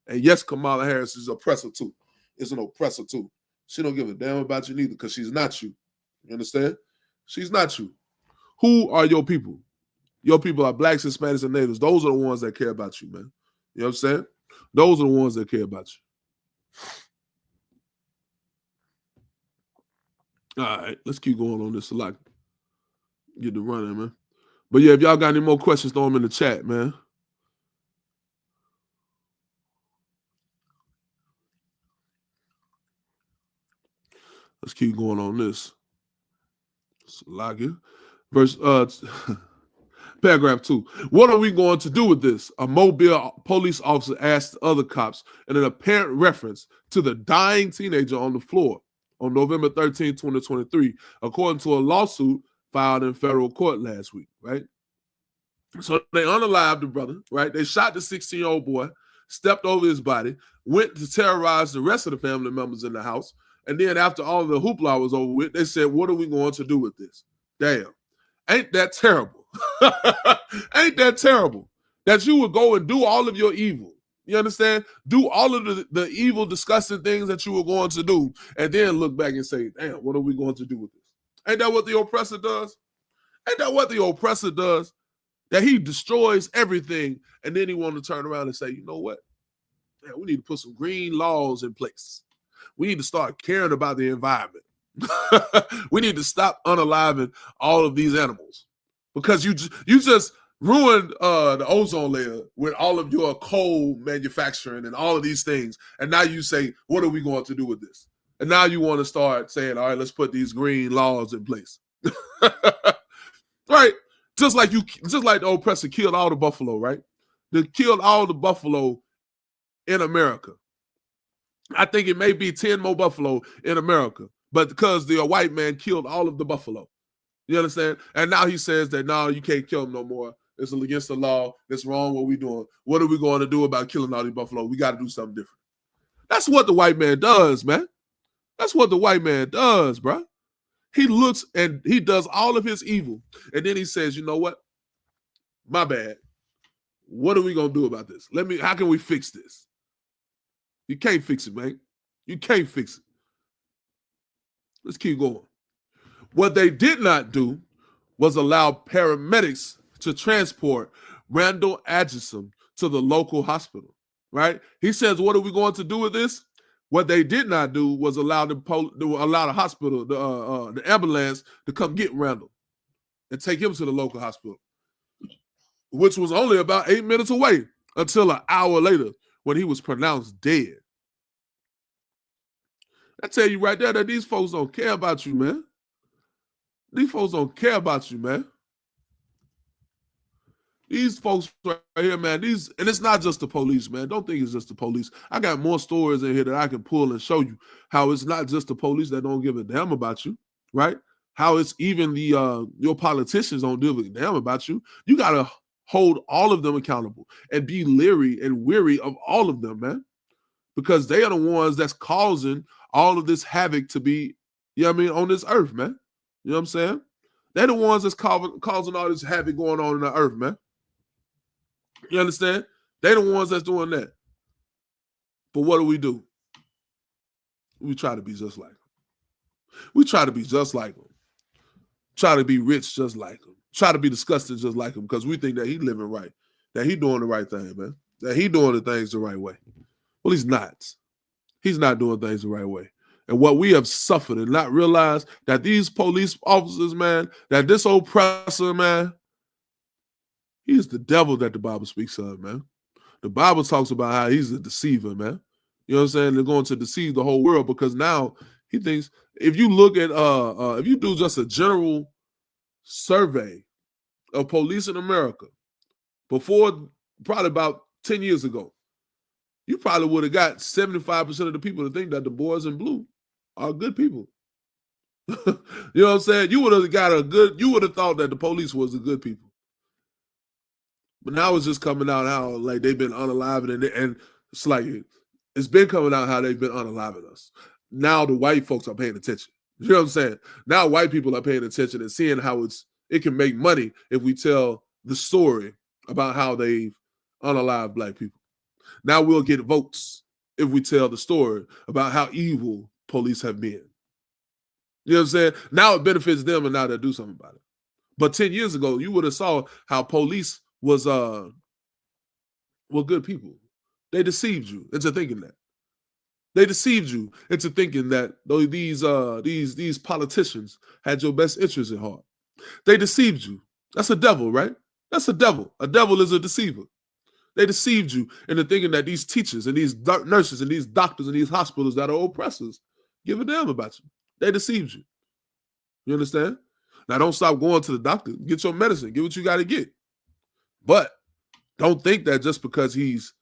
And yes, Kamala Harris is an oppressor too. Is an oppressor too. She don't give a damn about you neither because she's not you. You understand? She's not you. Who are your people? Your people are blacks, Hispanics, and natives. Those are the ones that care about you, man. You know what I'm saying? Those are the ones that care about you. All right, let's keep going on this select. Get the running, man. But yeah, if y'all got any more questions, throw them in the chat, man. Let's keep going on this. Verse paragraph 2. What are we going to do with this? A Mobile police officer asked other cops in an apparent reference to the dying teenager on the floor on November 13, 2023, according to a lawsuit filed in federal court last week, right? So they unalived the brother, right? They shot the 16-year-old boy, stepped over his body, went to terrorize the rest of the family members in the house. And then after all the hoopla was over with, they said, what are we going to do with this? Damn. Ain't that terrible? Ain't that terrible? That you would go and do all of your evil. You understand? Do all of the evil, disgusting things that you were going to do, and then look back and say, damn, what are we going to do with this? Ain't that what the oppressor does? Ain't that what the oppressor does? That he destroys everything, and then he want to turn around and say, you know what? Yeah, we need to put some green laws in place. We need to start caring about the environment. We need to stop unaliving all of these animals because you just ruined the ozone layer with all of your coal manufacturing and all of these things. And now you say, what are we going to do with this? And now you want to start saying, all right, let's put these green laws in place. Right? Just like the oppressor killed all the buffalo, right? They killed all the buffalo in America. I think it may be 10 more buffalo in America, but because the white man killed all of the buffalo. You understand? And now he says that, no, you can't kill them no more It's against the law. It's wrong what we're doing. What are we going to do about killing all these buffalo? We got to do something different. That's what the white man does, man. That's what the white man does, bro. He looks and he does all of his evil. And then he says, you know what? My bad. What are we going to do about this? How can we fix this? You can't fix it, man. You can't fix it. Let's keep going. What they did not do was allow paramedics to transport Randall Atchison to the local hospital, right? He says, what are we going to do with this? What they did not do was allow the hospital, the ambulance, to come get Randall and take him to the local hospital, which was only about 8 minutes away until an hour later when he was pronounced dead. I tell you right there that these folks don't care about you, man. These folks don't care about you, man. These folks right here, man, and it's not just the police, man. Don't think it's just the police. I got more stories in here that I can pull and show you how it's not just the police that don't give a damn about you, right? How it's even your politicians don't give a damn about you. You got to hold all of them accountable and be leery and weary of all of them, man, because they are the ones that's causing all of this havoc to be, on this earth, man. You know what I'm saying? They're the ones that's causing all this havoc going on in the earth, man. You understand? They're the ones that's doing that. But what do? We try to be just like them. We try to be just like them. Try to be rich just like them. Try to be disgusting just like them because we think that he's living right, that he's doing the right thing, man, that he's doing the things the right way. Well, he's not. He's not doing things the right way. And what we have suffered and not realized that these police officers, man, that this oppressor, man, he's the devil that the Bible speaks of, man. The Bible talks about how he's a deceiver, man. You know what I'm saying? They're going to deceive the whole world because now he thinks if you look at if you do just a general survey of police in America before probably about 10 years ago, you probably would have got 75% of the people to think that the boys in blue are good people. You know what I'm saying? You would have thought that the police was the good people. But now it's just coming out how like they've been unaliving and it's like it's been coming out how they've been unaliving us. Now the white folks are paying attention. You know what I'm saying? Now white people are paying attention and seeing how it can make money if we tell the story about how they've unalived black people. Now we'll get votes if we tell the story about how evil police have been. You know what I'm saying? Now it benefits them and now they'll do something about it. But 10 years ago, you would have saw how police was good people. They deceived you into thinking that. They deceived you into thinking that these politicians had your best interests at heart. They deceived you. That's a devil, right? That's a devil. A devil is a deceiver. They deceived you into thinking that these teachers and these nurses and these doctors and these hospitals that are oppressors give a damn about you. They deceived you. You understand? Now, don't stop going to the doctor. Get your medicine. Get what you got to get. But don't think that just because he's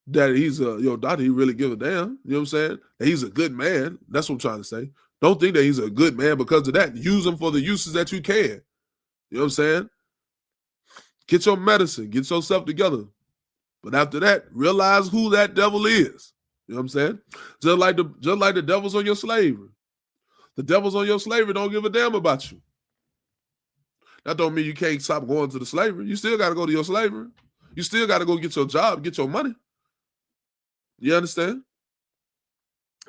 your doctor, he really give a damn. You know what I'm saying? That he's a good man. That's what I'm trying to say. Don't think that he's a good man because of that. Use him for the uses that you can. You know what I'm saying? Get your medicine. Get yourself together. But after that, realize who that devil is. You know what I'm saying? Just like the devils on your slavery. The devils on your slavery don't give a damn about you. That don't mean you can't stop going to the slavery. You still got to go to your slavery. You still got to go get your job, get your money. You understand?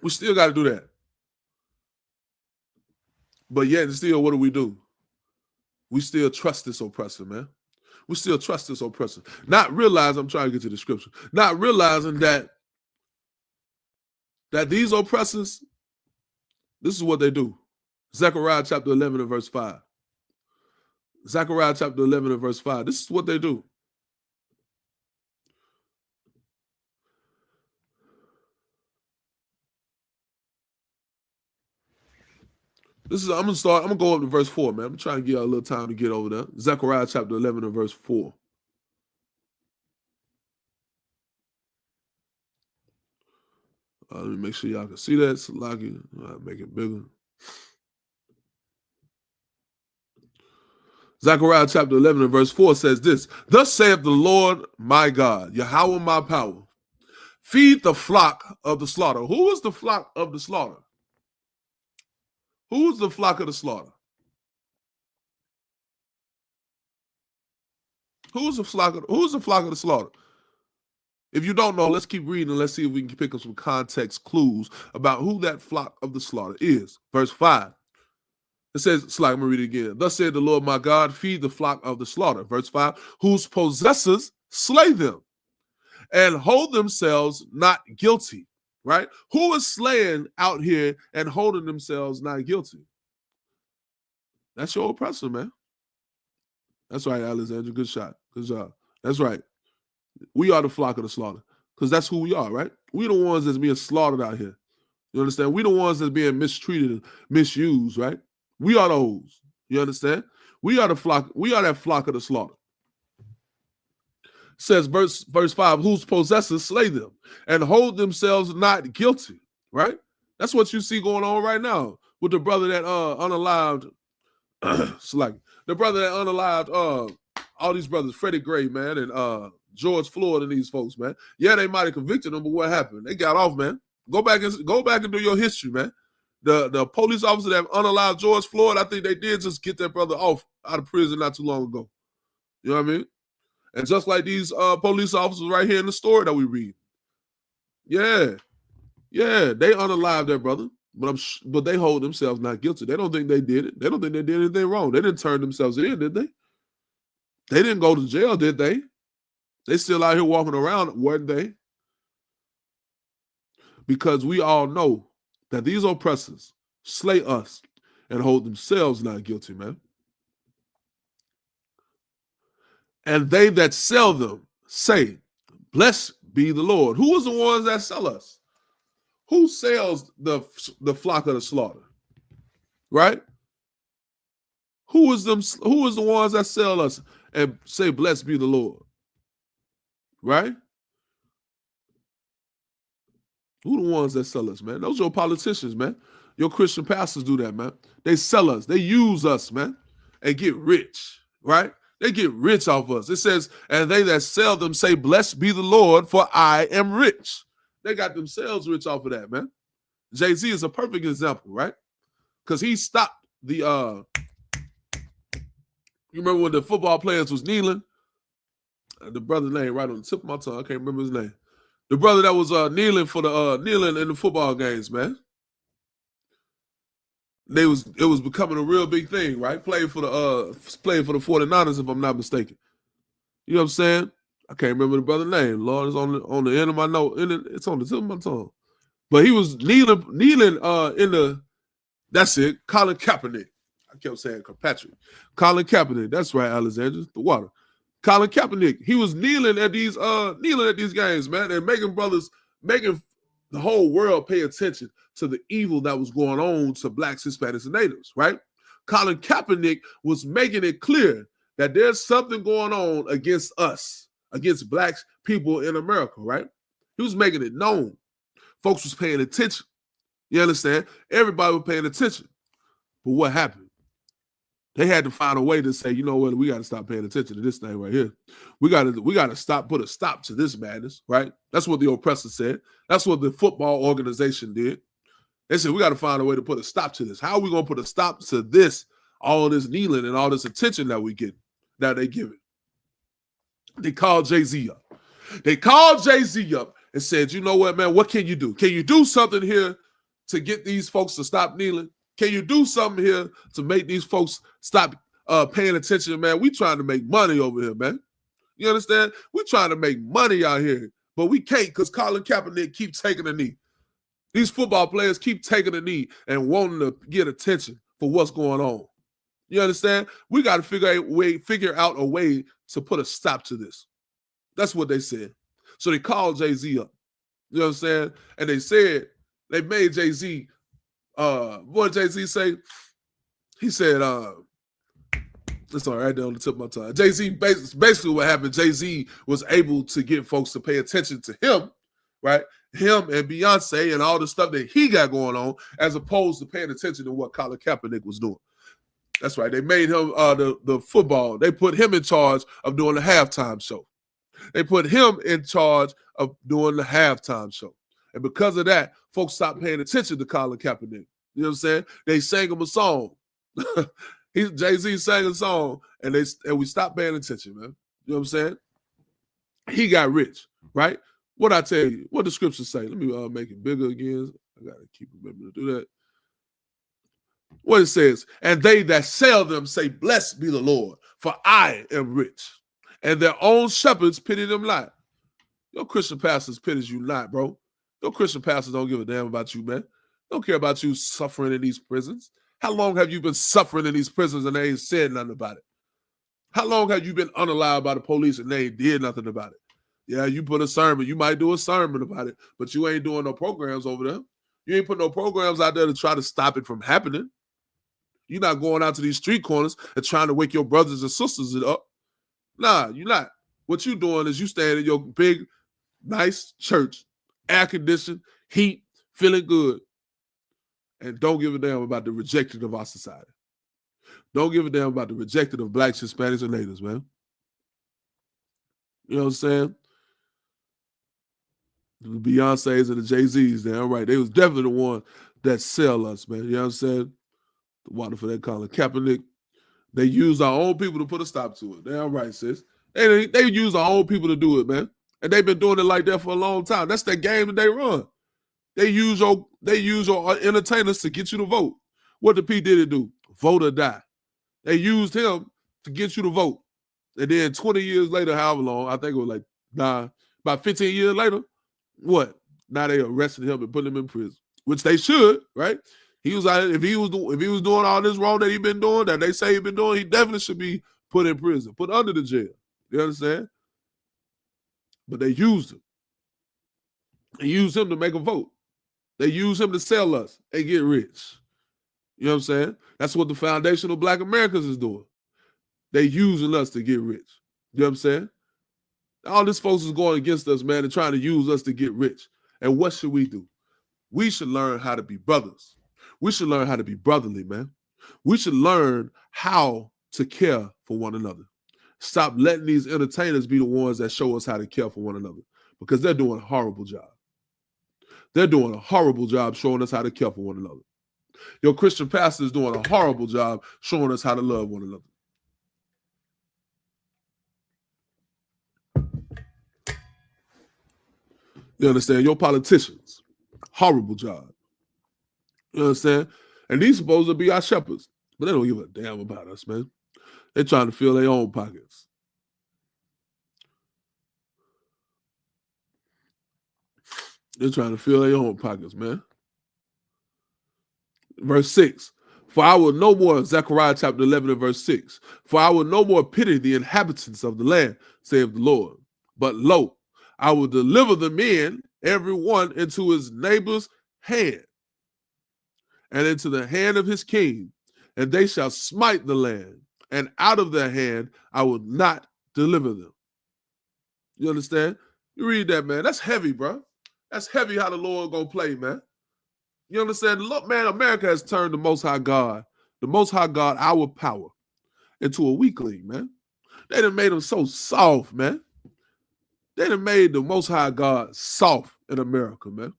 We still got to do that. But yet and still, what do? We still trust this oppressor, man. We still trust this oppressor. Not realizing, I'm trying to get to the scripture, not realizing that these oppressors, this is what they do. Zechariah chapter 11 and verse 5. Zechariah chapter 11 and verse 5. This is what they do. I'm gonna go up to verse 4, man. I'm trying to give you a little time to get over there. Zechariah chapter 11 and verse 4. Let me make sure y'all can see that. Salaki, make it bigger. Zechariah chapter 11 and verse 4 says this: Thus saith the Lord my God, Yahweh my power, feed the flock of the slaughter. Who is the flock of the slaughter? Who is the flock of the slaughter? Who's the flock of the slaughter? If you don't know, let's keep reading and let's see if we can pick up some context clues about who that flock of the slaughter is. Verse 5. It says, it's like, I'm going to read it again. Thus said the Lord my God, feed the flock of the slaughter. Verse 5. Whose possessors slay them and hold themselves not guilty. Right? Who is slaying out here and holding themselves not guilty? That's your oppressor, man. That's right, Alexandra. Good shot. Good job. That's right. We are the flock of the slaughter because that's who we are, right? We the ones that's being slaughtered out here. You understand? We the ones that's being mistreated and misused, right? We are those. You understand? We are the flock. We are that flock of the slaughter. It says verse 5, whose possessors slay them and hold themselves not guilty, right? That's what you see going on right now with the brother that unalived, like the brother that unalived all these brothers, Freddie Gray, man, and George Floyd and these folks, man. Yeah, they might have convicted them, but what happened? They got off, man. Go back and do your history, man. The police officer that unalived George Floyd, I think they did just get that brother off out of prison not too long ago. You know what I mean? And just like these police officers right here in the story that we read. Yeah, they unalived that brother, but they hold themselves not guilty. They don't think they did it. They don't think they did anything wrong. They didn't turn themselves in, did they? They didn't go to jail, did they? They still out here walking around, weren't they? Because we all know that these oppressors slay us and hold themselves not guilty, man. And they that sell them say, blessed be the Lord. Who is the ones that sell us? Who sells the flock of the slaughter? Right? Who is the ones that sell us and say, blessed be the Lord? Right? Who the ones that sell us, man? Those are your politicians, man. Your Christian pastors do that, man. They sell us. They use us, man, and get rich, right? They get rich off us. It says, and they that sell them say, blessed be the Lord, for I am rich. They got themselves rich off of that, man. Jay-Z is a perfect example, right? Because he stopped the, you remember when the football players was kneeling? The brother's name right on the tip of my tongue. I can't remember his name. The brother that was kneeling for the kneeling in the football games, man. It was becoming a real big thing, right? Playing for the 49ers, if I'm not mistaken. You know what I'm saying? I can't remember the brother's name. Lord, it's on the end of my note. It's on the tip of my tongue. But he was kneeling in the, that's it, Colin Kaepernick. I kept saying Kirkpatrick. Colin Kaepernick. That's right, Alexander. The water. Colin Kaepernick. He was kneeling at these games, man, and making the whole world pay attention to the evil that was going on to blacks, Hispanics, and natives, right? Colin Kaepernick was making it clear that there's something going on against us, against black people in America, right? He was making it known. Folks was paying attention. You understand? Everybody was paying attention. But what happened? They had to find a way to say, you know what, we got to stop paying attention to this thing right here. We got to put a stop to this madness, right? That's what the oppressor said. That's what the football organization did. They said, we got to find a way to put a stop to this. How are we going to put a stop to this, all this kneeling and all this attention that we get, that they give it? They called Jay-Z up. They called Jay-Z up and said, you know what, man, what can you do? Can you do something here to get these folks to stop kneeling? Can you do something here to make these folks stop paying attention, man? We trying to make money over here, man. You understand? We trying to make money out here, but we can't because Colin Kaepernick keeps taking a knee. These football players keep taking a knee and wanting to get attention for what's going on. You understand? We got to figure out a way to put a stop to this. That's what they said. So they called Jay-Z up. You know what I'm saying? And they said, they made Jay-Z, what did Jay-Z say? He said, it's all right there on the tip of my tongue. Jay-Z, basically what happened, Jay-Z was able to get folks to pay attention to him, right? Him and Beyonce and all the stuff that he got going on, as opposed to paying attention to what Colin Kaepernick was doing. That's right. They made him the football. They put him in charge of doing the halftime show. They put him in charge of doing the halftime show. And because of that, folks stopped paying attention to Colin Kaepernick. You know what I'm saying? They sang him a song. Jay-Z sang a song, and we stopped paying attention, man. You know what I'm saying? He got rich, right? What I tell you, what the scriptures say. Let me make it bigger again. I got to keep remembering to do that. What it says, and they that sell them say, blessed be the Lord, for I am rich. And their own shepherds pity them not. Your Christian pastors pities you not, bro. Your Christian pastors don't give a damn about you, man. They don't care about you suffering in these prisons. How long have you been suffering in these prisons and they ain't said nothing about it? How long have you been unalive by the police and they ain't did nothing about it? Yeah, you put a sermon. You might do a sermon about it, but you ain't doing no programs over there. You ain't putting no programs out there to try to stop it from happening. You're not going out to these street corners and trying to wake your brothers and sisters up. Nah, you're not. What you doing is you staying in your big, nice church, air conditioned, heat, feeling good, and don't give a damn about the rejected of our society. Don't give a damn about the rejected of blacks, Hispanics, and natives, man. You know what I'm saying? The Beyoncés and the Jay-Z's, damn right. They was definitely the one that sell us, man. You know what I'm saying? The water for that Colin Kaepernick. They use our own people to put a stop to it. Damn right, sis. They use our own people to do it, man. And they've been doing it like that for a long time. That's their game that they run. They use your entertainers to get you to vote. What did P. Diddy do? Vote or die. They used him to get you to vote. And then 20 years later, however long, I think it was like about 15 years later, what? Now they arrested him and put him in prison, which they should, right? He was out. If he was doing all this wrong that he been doing, that they say he been doing, he definitely should be put in prison, put under the jail. You understand? But they used him. They used him to make a vote. They used him to sell us and get rich. You know what I'm saying? That's what the foundation of Black Americans is doing. They using us to get rich. You know what I'm saying? All these folks is going against us, man, and trying to use us to get rich. And what should we do? We should learn how to be brothers. We should learn how to be brotherly, man. We should learn how to care for one another. Stop letting these entertainers be the ones that show us how to care for one another, because they're doing a horrible job. They're doing a horrible job showing us how to care for one another. Your Christian pastor is doing a horrible job showing us how to love one another. You understand? Your politicians, horrible job. You understand? And these supposed to be our shepherds, but they don't give a damn about us, man. They're trying to fill their own pockets. They're trying to fill their own pockets, man. Verse 6. For I will no more, Zechariah chapter 11 and verse 6. For I will no more pity the inhabitants of the land, saith the Lord. But lo, I will deliver the men, every one into his neighbor's hand, and into the hand of his king, and they shall smite the land, and out of their hand I will not deliver them. You understand? You read that, man. That's heavy, bro. That's heavy how the Lord gonna play, man. You understand? Look, man, America has turned the Most High God, our power, into a weakling, man. They done made him so soft, man. They done made the Most High God soft in America, man.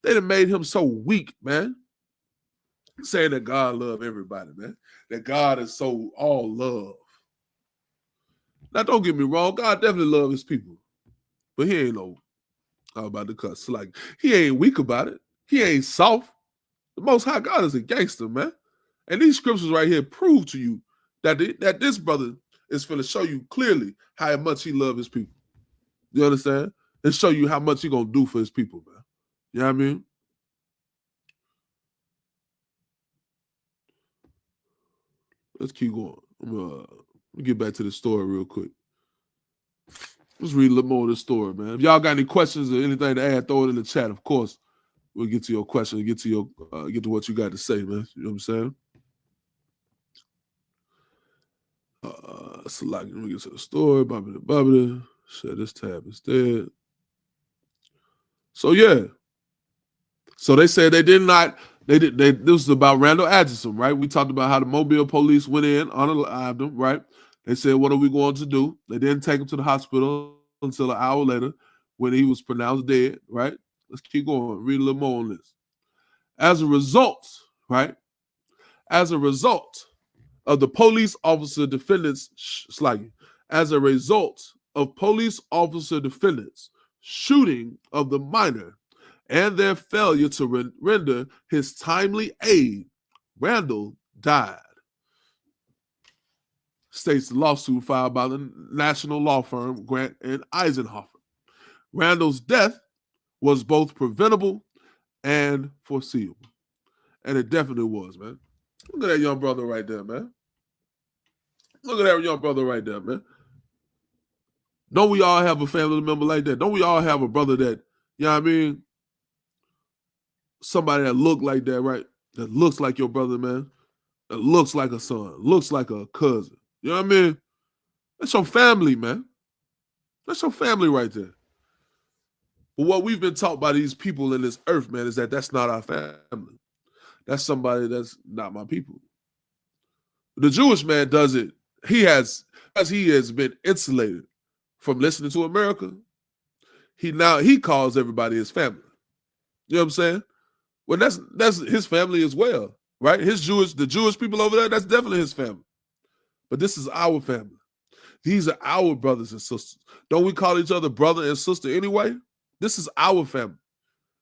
They done made him so weak, man. Saying that God love everybody, man. That God is so all love. Now, don't get me wrong. God definitely loves his people. But he ain't no, I'm about to cuss. Like, he ain't weak about it. He ain't soft. The Most High God is a gangster, man. And these scriptures right here prove to you that this brother is going to show you clearly how much he loves his people. You understand? And show you how much he going to do for his people, man. You know what I mean? Let's keep going. Let me get back to the story real quick. Let's read a little more of the story, man. If y'all got any questions or anything to add, throw it in the chat. Of course, we'll get to your question and get to what you got to say, man. You know what I'm saying? Select. Let me get to the story. Bobbity. Share this tab instead. So yeah. So they said they did not This was about Randall Atchison, right? We talked about how the Mobile police went in, unalived him, right? They said, "What are we going to do?" They didn't take him to the hospital until an hour later when he was pronounced dead, right? Let's keep going. Read a little more on this. As a result, right? As a result of the police officer defendants, as a result of police officer defendants shooting of the minor and their failure to render his timely aid, Randall died, states the lawsuit filed by the national law firm Grant and Eisenhower. Randall's death was both preventable and foreseeable. And it definitely was, man. Look at that young brother right there, man. Look at that young brother right there, man. Don't we all have a family member like that? Don't we all have a brother that, you know what I mean? Somebody that look like that, right? That looks like your brother, man. That looks like a son, looks like a cousin. You know what I mean? That's your family, man. That's your family right there. But what we've been taught by these people in this earth, man, is that that's not our family. That's somebody that's not my people. The Jewish man does it. He has been insulated from listening to America. He calls everybody his family. You know what I'm saying? Well, that's his family as well, right? The Jewish people over there, that's definitely his family. But this is our family. These are our brothers and sisters. Don't we call each other brother and sister anyway? This is our family.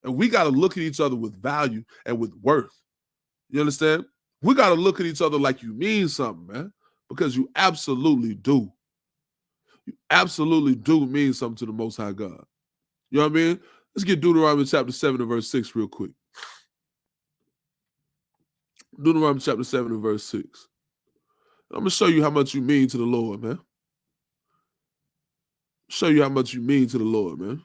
And we got to look at each other with value and with worth. You understand? We got to look at each other like you mean something, man, because you absolutely do. You absolutely do mean something to the Most High God. You know what I mean? Let's get Deuteronomy chapter 7 and verse 6 real quick. Deuteronomy chapter 7 and verse 6. I'm going to show you how much you mean to the Lord, man. Show you how much you mean to the Lord, man.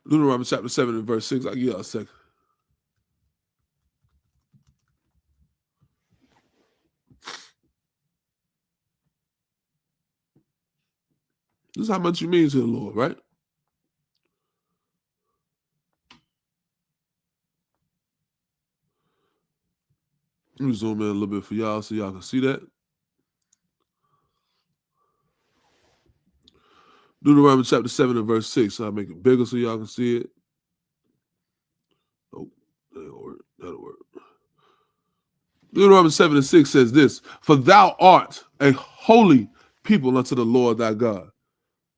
Deuteronomy chapter 7 and verse 6. I'll give y'all a second. This is how much you mean to the Lord, right? Let me zoom in a little bit for y'all so y'all can see that. Deuteronomy chapter 7 and verse 6. So I'll make it bigger so y'all can see it. Oh, that'll work. That'll work. Deuteronomy 7 and 6 says this: "For thou art a holy people unto the Lord thy God."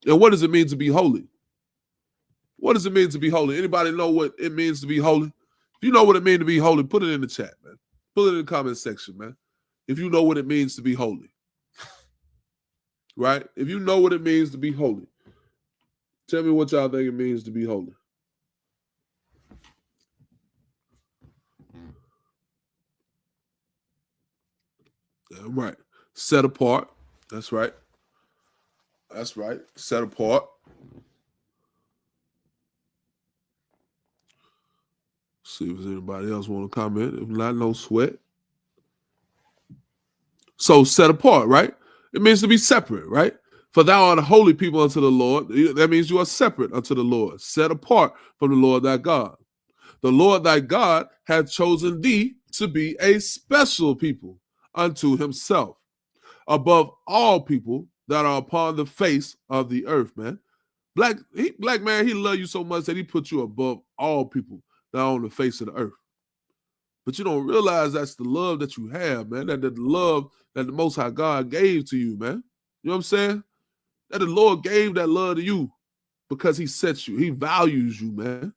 And what does it mean to be holy? What does it mean to be holy? Anybody know what it means to be holy? If you know what it means to be holy, put it in the chat, man. Put it in the comment section, man. If you know what it means to be holy. Right? If you know what it means to be holy, tell me what y'all think it means to be holy. Right. Set apart. That's right. That's right. Set apart. See if there's anybody else want to comment. If not, no sweat. So set apart, right? It means to be separate, right? For thou art a holy people unto the Lord. That means you are separate unto the Lord, set apart from the Lord thy God. The Lord thy God hath chosen thee to be a special people unto himself, above all people that are upon the face of the earth, man. Black man, he love you so much that he put you above all people that are on the face of the earth. But you don't realize that's the love that you have, man. That the love that the Most High God gave to you, man. You know what I'm saying? That the Lord gave that love to you because he sets you. He values you, man.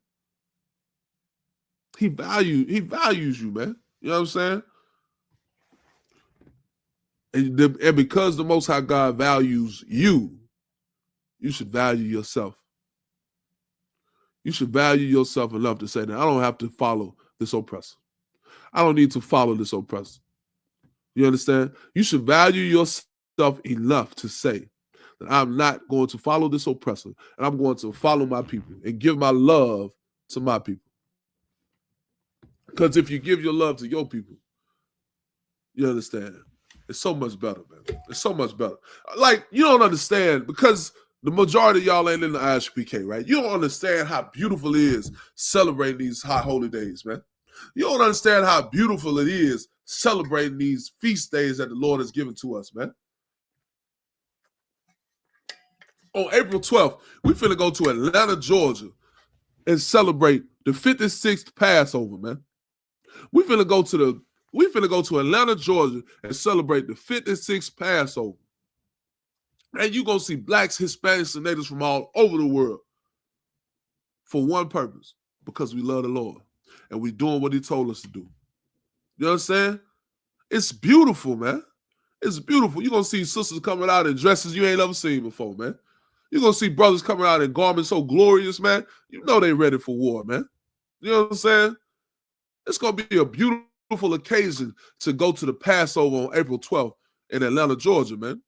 He values you, man. You know what I'm saying? And because the Most High God values you, you should value yourself. You should value yourself enough to say that I don't have to follow this oppressor. I don't need to follow this oppressor. You understand? You should value yourself enough to say that I'm not going to follow this oppressor and I'm going to follow my people and give my love to my people. Because if you give your love to your people, you understand, It's so much better, man. It's so much better. Like, you don't understand, because the majority of y'all ain't in the I.S.U.P.K, right? You don't understand how beautiful it is celebrating these high holy days, man. You don't understand how beautiful it is celebrating these feast days that the Lord has given to us, man. On April 12th, we finna go to Atlanta, Georgia, and celebrate the 56th Passover, man. We finna go to Atlanta, Georgia, and celebrate the 56th Passover. And you're gonna see blacks, Hispanics, and natives from all over the world for one purpose, because we love the Lord and we doing what he told us to do. You know what I'm saying? It's beautiful, man. It's beautiful. You're gonna see sisters coming out in dresses you ain't ever seen before, man. You're gonna see brothers coming out in garments so glorious, man. You know they ready for war, man. You know what I'm saying? It's gonna be a beautiful occasion to go to the Passover on April 12th in Atlanta, Georgia, man.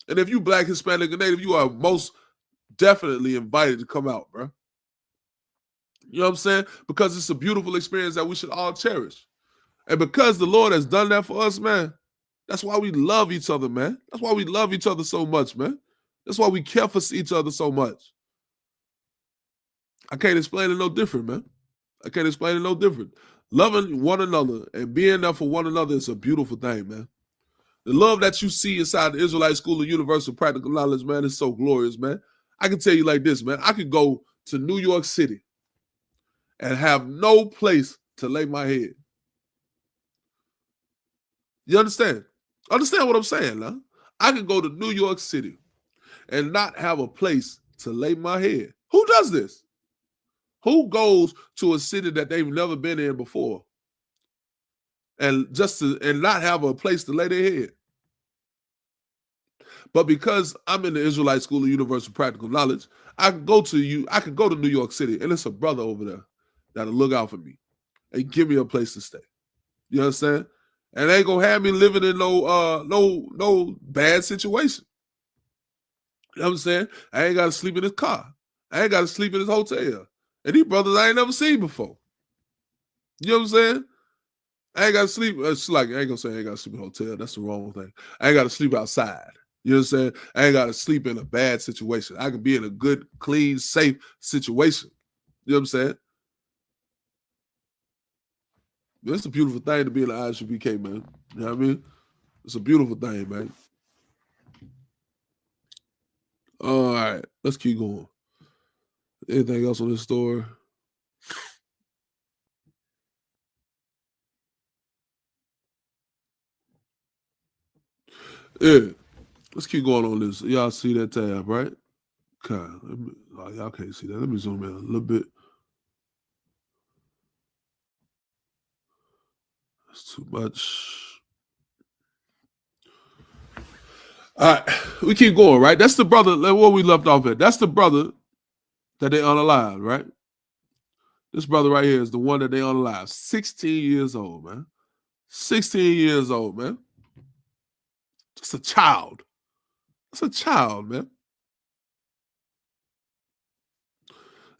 And if you black, Hispanic, and native, you are most definitely invited to come out, bro. You know what I'm saying? Because it's a beautiful experience that we should all cherish. And because the Lord has done that for us, man, that's why we love each other, man. That's why we love each other so much, man. That's why we care for each other so much. I can't explain it no different, man. I can't explain it no different. Loving one another and being there for one another is a beautiful thing, man. The love that you see inside the Israelite School of Universal Practical Knowledge, man, is so glorious, man. I can tell you like this, man. I could go to New York City and have no place to lay my head. You understand? Understand what I'm saying, huh? I could go to New York City and not have a place to lay my head. Who does this? Who goes to a city that they've never been in before and not have a place to lay their head? But because I'm in the Israelite School of Universal Practical Knowledge, I can go to New York City, and it's a brother over there that'll look out for me and give me a place to stay. You understand? And they ain't gonna have me living in no bad situation. You know what I'm saying? I ain't gotta sleep in his car. I ain't gotta sleep in his hotel. And these brothers I ain't never seen before. You know what I'm saying? I ain't gotta sleep. It's like I ain't gonna say I ain't gotta sleep in a hotel. That's the wrong thing. I ain't gotta sleep outside. You know what I'm saying? I ain't gotta sleep in a bad situation. I can be in a good, clean, safe situation. You know what I'm saying? It's a beautiful thing to be in the I.S.U.P.K, man. You know what I mean? It's a beautiful thing, man. All right, let's keep going. Anything else on this story? Yeah, let's keep going on this. Y'all see that tab, right? Okay, y'all can't see that. Let me zoom in a little bit. That's too much. All right, we keep going, right? That's the brother, where we left off at. That's the brother that they unalived, right? This brother right here is the one that they unalived. 16 years old, man. 16 years old, man. Just a child. It's a child, man.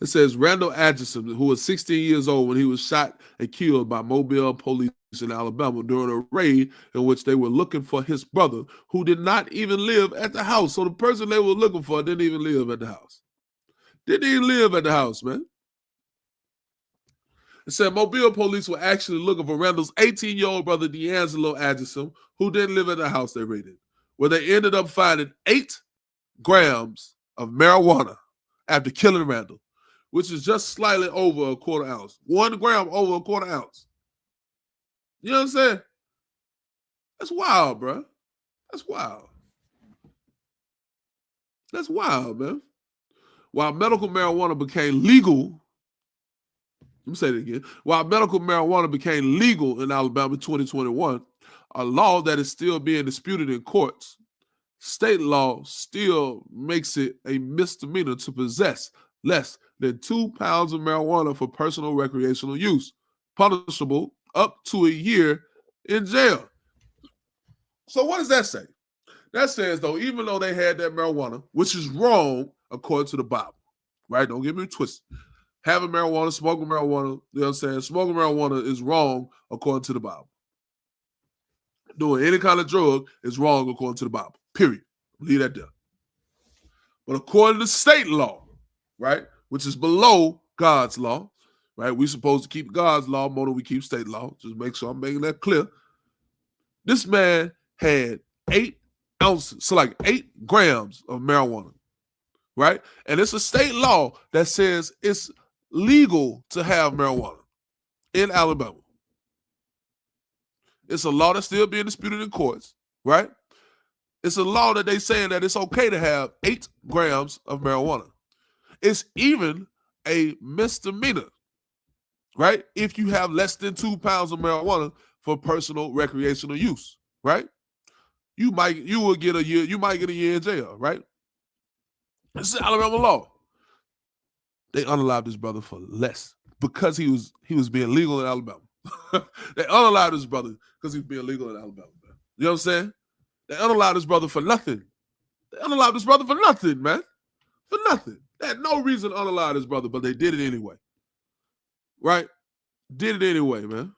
It says Randall Atchison, who was 16 years old when he was shot and killed by Mobile police in Alabama during a raid in which they were looking for his brother, who did not even live at the house. So the person they were looking for didn't even live at the house. Didn't even live at the house, man. It said Mobile police were actually looking for Randall's 18-year-old brother, D'Angelo Atchison, who didn't live at the house they raided, where they ended up finding 8 grams of marijuana after killing Randall, which is just slightly over a quarter ounce. 1 gram over a quarter ounce. You know what I'm saying? That's wild, bro. That's wild. That's wild, man. While medical marijuana became legal, let me say it again. While medical marijuana became legal in Alabama in 2021, a law that is still being disputed in courts, state law still makes it a misdemeanor to possess less than 2 pounds of marijuana for personal recreational use, punishable up to a year in jail. So what does that say? That says, though, even though they had that marijuana, which is wrong according to the Bible, right? Don't get me twisted. Having marijuana, smoking marijuana, you know what I'm saying? Smoking marijuana is wrong according to the Bible. Doing any kind of drug is wrong according to the Bible. Period. Leave that there. But according to state law, right, which is below God's law, right, we're supposed to keep God's law more than we keep state law. Just make sure I'm making that clear. This man had 8 ounces, so like 8 grams of marijuana, right? And it's a state law that says it's legal to have marijuana in Alabama. It's a law that's still being disputed in courts, right? It's a law that they saying that it's okay to have 8 grams of marijuana. It's even a misdemeanor, right? If you have less than 2 pounds of marijuana for personal recreational use, right? You might get a year in jail, right? This is Alabama law. They unallowed this brother for less because he was being legal in Alabama. They unallowed this brother because he was being legal in Alabama, man. You know what I'm saying? They unallowed this brother for nothing. They unallowed this brother for nothing, man. For nothing. They had no reason to unallow this brother, but they did it anyway. Right? Did it anyway, man.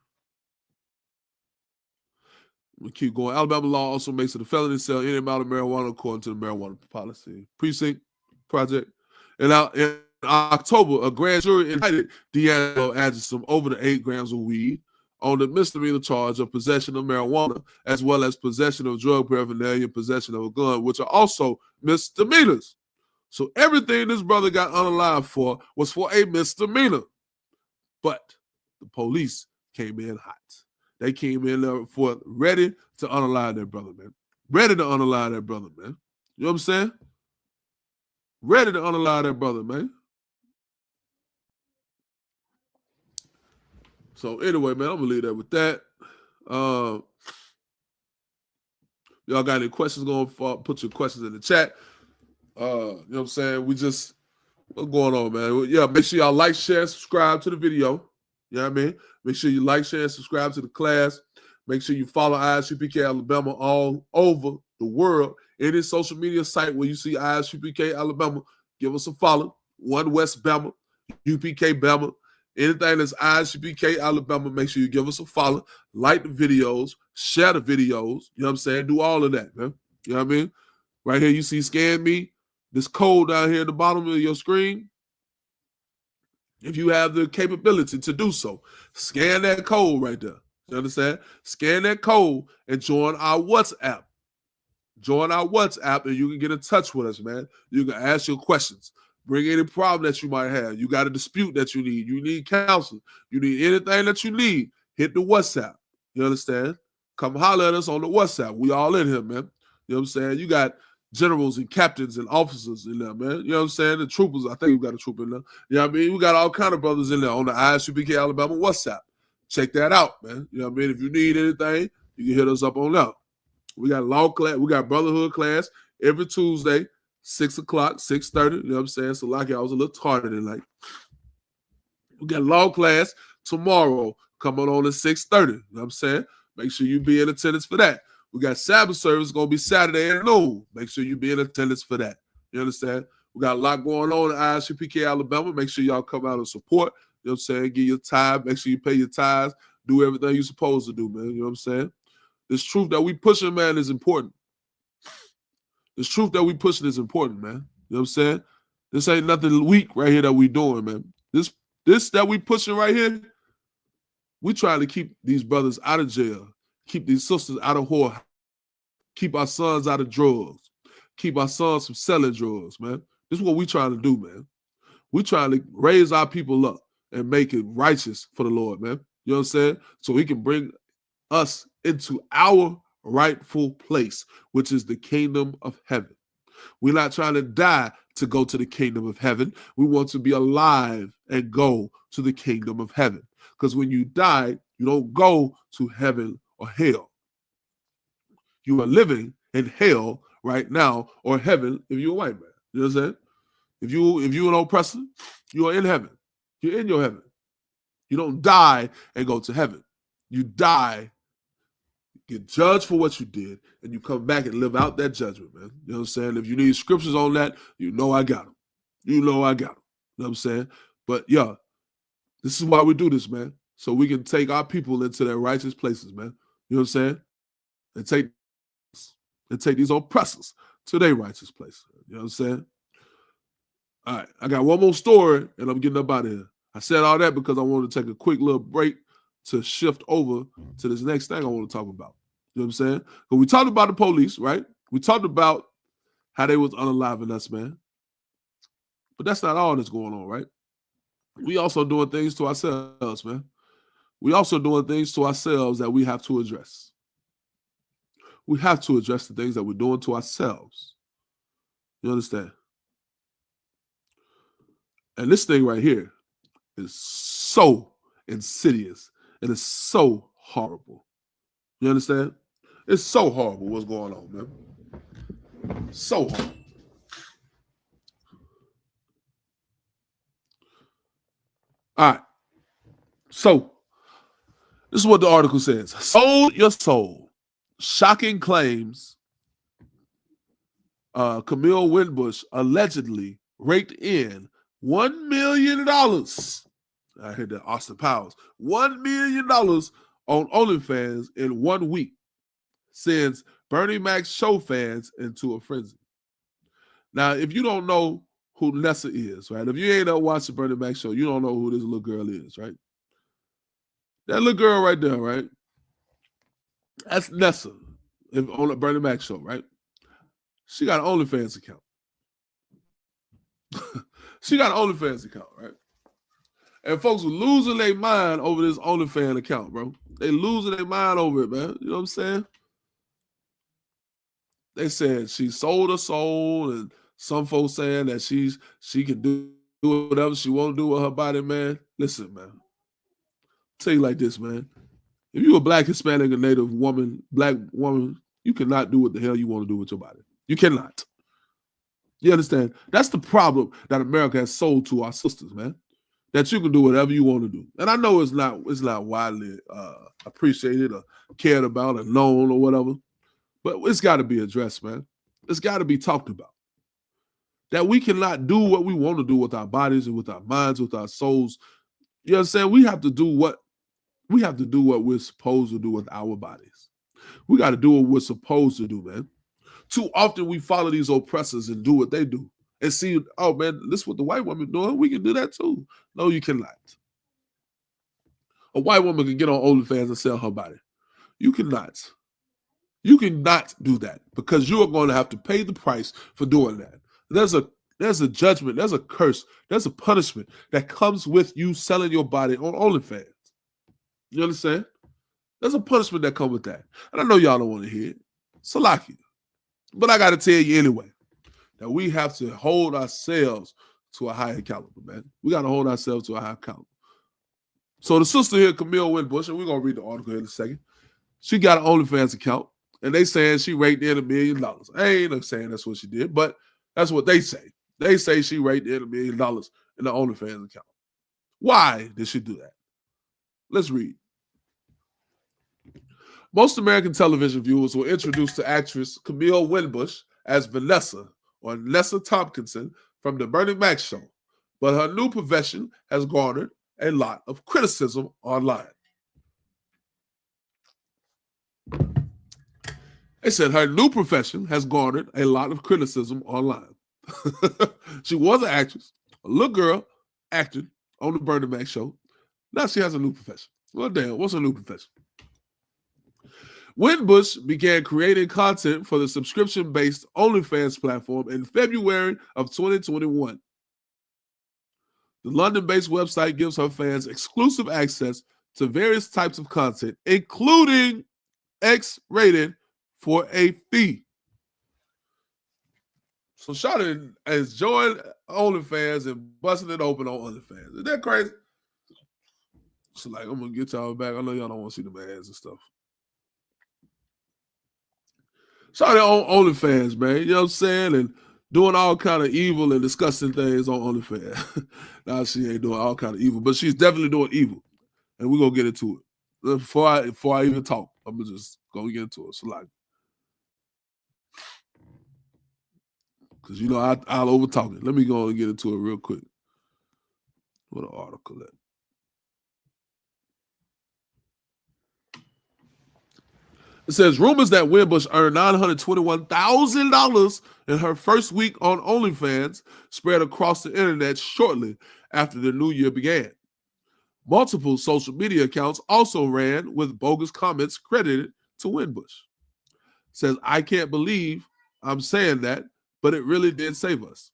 We keep going. Alabama law also makes it a felony to sell any amount of marijuana according to the marijuana policy precinct project. And in October, a grand jury indicted D'Angelo Addison over the 8 grams of weed on the misdemeanor charge of possession of marijuana, as well as possession of drug paraphernalia and possession of a gun, which are also misdemeanors. So everything this brother got unalive for was for a misdemeanor. But the police came in hot. They came in there for ready to unalive that brother, man. Ready to unalive that brother, man. You know what I'm saying? Ready to unalive that brother, man. So anyway, man, I'm gonna leave that with that. Y'all got any questions going for? Put your questions in the chat. You know what I'm saying? What's going on, man? Yeah, make sure y'all like, share, subscribe to the video. You know what I mean? Make sure you like, share, and subscribe to the class. Make sure you follow I.S.U.P.K Alabama all over the world. Any social media site where you see I.S.U.P.K Alabama, give us a follow. One West Bama, UPK Bama. Anything that's I.S.U.P.K Alabama, make sure you give us a follow. Like the videos, share the videos. You know what I'm saying? Do all of that, man. You know what I mean? Right here, you see Scan Me. This code down here at the bottom of your screen. If you have the capability to do so, scan that code right there. You understand? Scan that code and join our WhatsApp. Join our WhatsApp and you can get in touch with us, man. You can ask your questions. Bring any problem that you might have. You got a dispute that you need counsel. You need anything that you need, hit the WhatsApp. You understand? Come holler at us on the WhatsApp. We all in here, man. You know what I'm saying? You got generals and captains and officers in there, man. You know what I'm saying? The troopers, I think we got a troop in there. You know what I mean? We got all kind of brothers in there on the I.S.U.P.K Alabama WhatsApp. Check that out, man. You know what I mean? If you need anything, you can hit us up on that. We got law class. We got Brotherhood class every Tuesday, 6 o'clock, 6:30. You know what I'm saying? So like I was a little tardy tonight. We got law class tomorrow coming on at 6:30. You know what I'm saying? Make sure you be in attendance for that. We got Sabbath service going to be Saturday at noon. Make sure you be in attendance for that. You understand? We got a lot going on in I.S.U.P.K Alabama. Make sure y'all come out and support. You know what I'm saying? Give your tithe. Make sure you pay your tithes. Do everything you're supposed to do, man. You know what I'm saying? This truth that we pushing, man, is important. This truth that we pushing is important, man. You know what I'm saying? This ain't nothing weak right here that we doing, man. This that we pushing right here, we trying to keep these brothers out of jail, keep these sisters out of whore, keep our sons out of drugs, keep our sons from selling drugs, man. This is what we trying to do, man. We trying to raise our people up and make it righteous for the Lord, man. You know what I'm saying? So he can bring us into our rightful place, which is the kingdom of heaven. We're not trying to die to go to the kingdom of heaven. We want to be alive and go to the kingdom of heaven. Because when you die, you don't go to heaven or hell. You are living in hell right now, or heaven if you're a white man. You know what I'm saying? If you're an oppressor, you are in heaven. You're in your heaven. You don't die and go to heaven. You die, get judged for what you did, and you come back and live out that judgment, man. You know what I'm saying? If you need scriptures on that, you know I got them. You know I got them. You know what I'm saying? But yeah, this is why we do this, man. So we can take our people into their righteous places, man. You know what I'm saying? and take these oppressors to their righteous place. You know what I'm saying? All right, I got one more story, and I'm getting up out of here. I said all that because I wanted to take a quick little break to shift over to this next thing I want to talk about. You know what I'm saying? Because we talked about the police, right? We talked about how they was unaliving us, man. But that's not all that's going on, right? We also doing things to ourselves, man. We also doing things to ourselves that we have to address. We have to address the things that we're doing to ourselves. You understand? And this thing right here is so insidious and it's so horrible. You understand? It's so horrible what's going on, man. So horrible. All right. So, this is what the article says. Sold your soul. Shocking claims Camille Winbush allegedly raked in $1 million. I heard that, Austin Powers. $1 million on OnlyFans in 1 week sends Bernie Mac's show fans into a frenzy. Now, if you don't know who Nessa is, right? If you ain't up watching Bernie Mac's show, you don't know who this little girl is, right? That little girl right there, right? That's Nessa on the Bernie Mac show, right? She got an OnlyFans account. She got an OnlyFans account, right? And folks were losing their mind over this OnlyFans account, bro. They losing their mind over it, man. You know what I'm saying? They said she sold her soul, and some folks saying that she can do whatever she want to do with her body, man. Listen, man. I'll tell you like this, man. If you're a black, Hispanic, or Native woman, black woman, you cannot do what the hell you want to do with your body. You cannot. You understand? That's the problem that America has sold to our sisters, man. That you can do whatever you want to do. And I know it's not widely appreciated or cared about or known or whatever, but it's got to be addressed, man. It's got to be talked about. That we cannot do what we want to do with our bodies and with our minds, with our souls. You know what I'm saying? We have to do what we're supposed to do with our bodies. We got to do what we're supposed to do, man. Too often we follow these oppressors and do what they do and see, oh man, this is what the white woman doing. We can do that too. No, you cannot. A white woman can get on OnlyFans and sell her body. You cannot. You cannot do that because you are going to have to pay the price for doing that. There's a judgment, there's a curse, there's a punishment that comes with you selling your body on OnlyFans. You understand? There's a punishment that comes with that. And I know y'all don't want to hear it. Salaki. But I got to tell you anyway that we have to hold ourselves to a higher caliber, man. We got to hold ourselves to a higher caliber. So the sister here, Camille Winbush, and we're going to read the article here in a second. She got an OnlyFans account, and they saying she raked in $1 million. I ain't saying that's what she did, but that's what they say. They say she raked in $1 million in the OnlyFans account. Why did she do that? Let's read. Most American television viewers were introduced to actress Camille Winbush as Vanessa or Nessa Tompkinson from the Bernie Mac show, but her new profession has garnered a lot of criticism online. They said her new profession has garnered a lot of criticism online. She was an actress, a little girl, acted on the Bernie Mac show. Now she has a new profession. Well, damn, what's her new profession? Winbush began creating content for the subscription-based OnlyFans platform in February of 2021. The London-based website gives her fans exclusive access to various types of content, including X-rated for a fee. So Shawty has joined OnlyFans and busting it open on OnlyFans. Is that crazy? So like, I'm going to get y'all back. I know y'all don't want to see the ads and stuff. Shawty on OnlyFans, man. You know what I'm saying? And doing all kind of evil and disgusting things on OnlyFans. Now she ain't doing all kind of evil, but she's definitely doing evil. And we're going to get into it. Before I even talk, I'm just going to get into it. So like, because, you know, I'll over-talk it. Let me go and get into it real quick. What an article at. It says rumors that Winbush earned $921,000 in her first week on OnlyFans spread across the internet shortly after the new year began. Multiple social media accounts also ran with bogus comments credited to Winbush. Says, I can't believe I'm saying that, but it really did save us.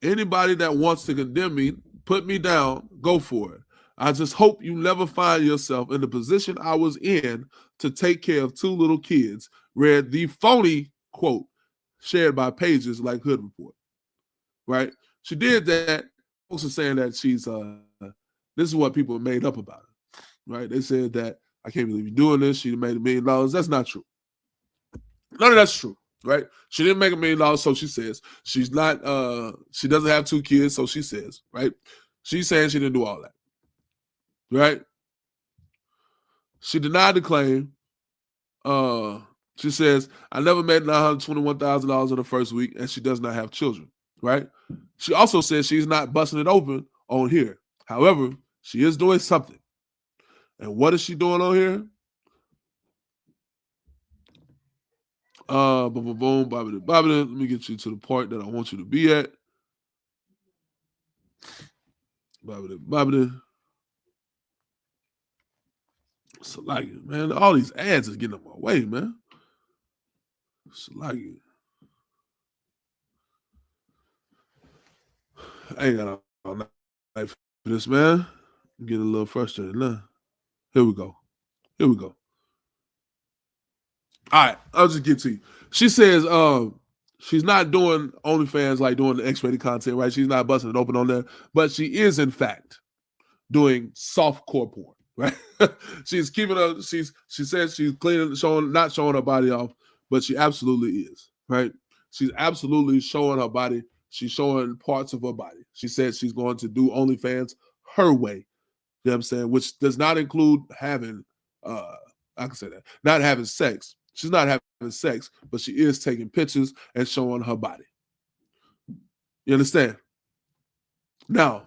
Anybody that wants to condemn me, put me down, go for it. I just hope you never find yourself in the position I was in to take care of two little kids, read the phony quote shared by pages like Hood Report. Right? She did that. Folks are saying that she's this is what people made up about it. Right? They said that I can't believe you're doing this. She made $1 million. That's not true. None of that's true. Right? She didn't make $1 million, so she says. She's not she doesn't have two kids, so she says, right? She's saying she didn't do all that. Right? She denied the claim. She says, I never made $921,000 in the first week, and she does not have children. Right? She also says she's not busting it open on here. However, she is doing something. And what is she doing on here? Boom, boom, boom, Bobby. Let me get you to the point that I want you to be at. Bobby. So like it, man. All these ads is getting in my way, man. So like it. I ain't got all night for this, man. I'm getting a little frustrated now. Here we go. All right, I'll just get to you. She says she's not doing OnlyFans like doing the X-rated content, right? She's not busting it open on there, but she is in fact doing soft core porn, right? She's keeping up. She says she's cleaning, not showing her body off, but she absolutely is, right? She's absolutely showing her body. She's showing parts of her body. She said she's going to do OnlyFans her way. You know what I'm saying? Which does not include having, I can say that, not having sex. She's not having sex, but she is taking pictures and showing her body. You understand? Now,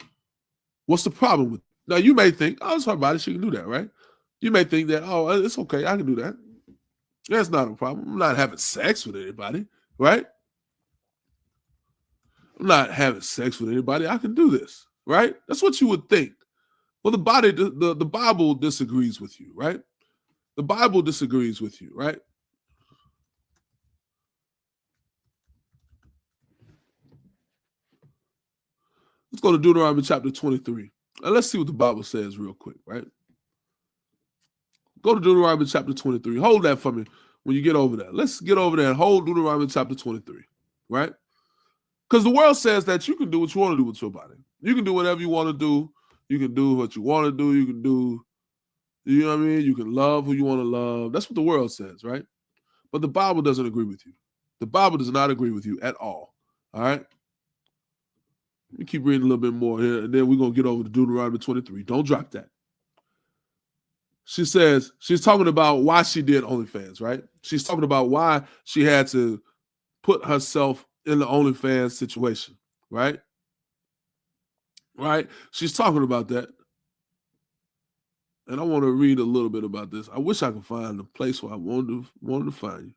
what's the problem with it? Now, you may think, oh, it's her body. She can do that, right? You may think that, oh, it's okay. I can do that. That's not a problem. I'm not having sex with anybody, right? I'm not having sex with anybody. I can do this, right? That's what you would think. Well, the Bible disagrees with you, right? The Bible disagrees with you, right? Let's go to Deuteronomy chapter 23. And let's see what the Bible says real quick, right? Go to Deuteronomy chapter 23. Hold that for me when you get over there. Let's get over there and hold Deuteronomy chapter 23, right? Because the world says that you can do what you want to do with your body. You can do whatever you want to do. You can do what you want to do. You can do, you know what I mean? You can love who you want to love. That's what the world says, right? But the Bible doesn't agree with you. The Bible does not agree with you at all right? Let me keep reading a little bit more here, and then we're going to get over to Deuteronomy 23. Don't drop that. She says, she's talking about why she did OnlyFans, right? She's talking about why she had to put herself in the OnlyFans situation, right? Right? She's talking about that. And I want to read a little bit about this. I wish I could find the place where I wanted to find you.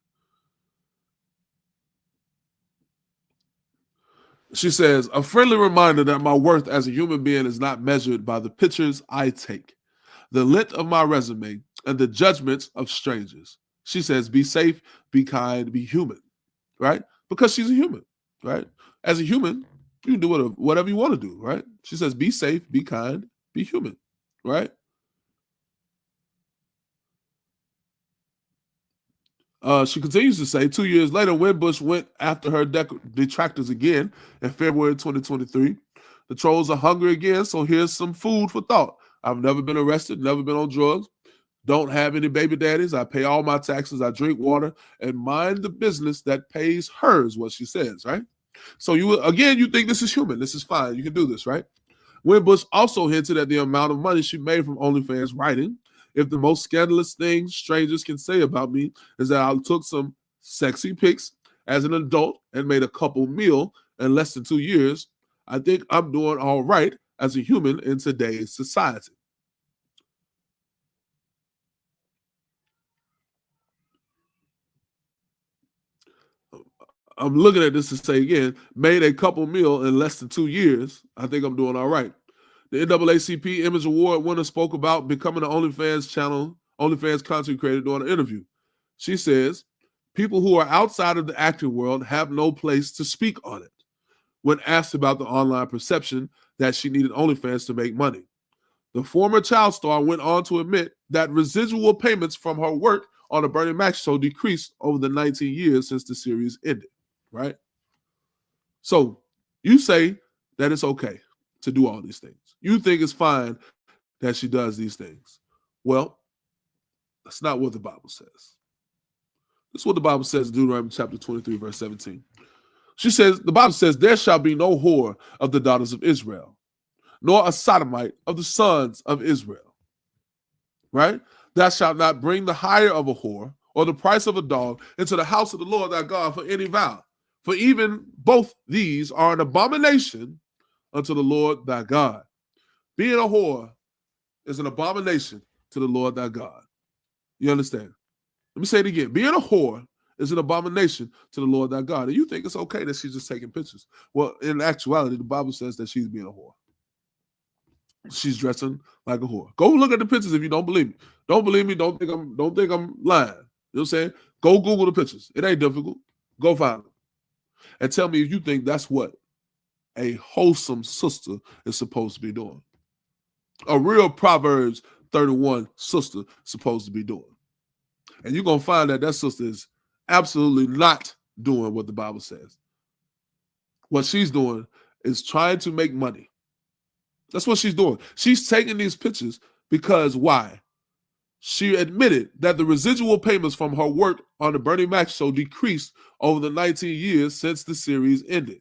She says, a friendly reminder that my worth as a human being is not measured by the pictures I take, the length of my resume, and the judgments of strangers. She says, be safe, be kind, be human, right? Because she's a human, right? As a human, you can do whatever you want to do, right? She says, be safe, be kind, be human, right? She continues to say, 2 years later, Winbush went after her detractors again in February 2023. The trolls are hungry again, so here's some food for thought. I've never been arrested, never been on drugs, don't have any baby daddies. I pay all my taxes. I drink water and mind the business that pays hers, what she says, right? So you think this is human. This is fine. You can do this, right? Winbush also hinted at the amount of money she made from OnlyFans, writing, if the most scandalous thing strangers can say about me is that I took some sexy pics as an adult and made a couple meal in less than 2 years, I think I'm doing all right as a human in today's society. I'm looking at this to say again, made a couple mil in less than 2 years. I think I'm doing all right. The NAACP Image Award winner spoke about becoming an OnlyFans content creator during an interview. She says, people who are outside of the acting world have no place to speak on it. When asked about the online perception that she needed OnlyFans to make money, the former child star went on to admit that residual payments from her work on the Bernie Mac show decreased over the 19 years since the series ended, right? So you say that it's okay to do all these things. You think it's fine that she does these things. Well, that's not what the Bible says. This is what the Bible says in Deuteronomy chapter 23, verse 17. The Bible says, there shall be no whore of the daughters of Israel, nor a sodomite of the sons of Israel. Right? Thou shalt not bring the hire of a whore or the price of a dog into the house of the Lord thy God for any vow. For even both these are an abomination unto the Lord thy God. Being a whore is an abomination to the Lord thy God. You understand? Let me say it again. Being a whore is an abomination to the Lord thy God. And you think it's okay that she's just taking pictures. Well, in actuality, the Bible says that she's being a whore. She's dressing like a whore. Go look at the pictures if you don't believe me. Don't believe me. Don't think I'm lying. You know what I'm saying? Go Google the pictures. It ain't difficult. Go find them. And tell me if you think that's what a wholesome sister is supposed to be doing. A real Proverbs 31 sister is supposed to be doing. And you're going to find that sister is absolutely not doing what the Bible says. What she's doing is trying to make money. That's what she's doing. She's taking these pictures because why? She admitted that the residual payments from her work on the Bernie Mac show decreased over the 19 years since the series ended.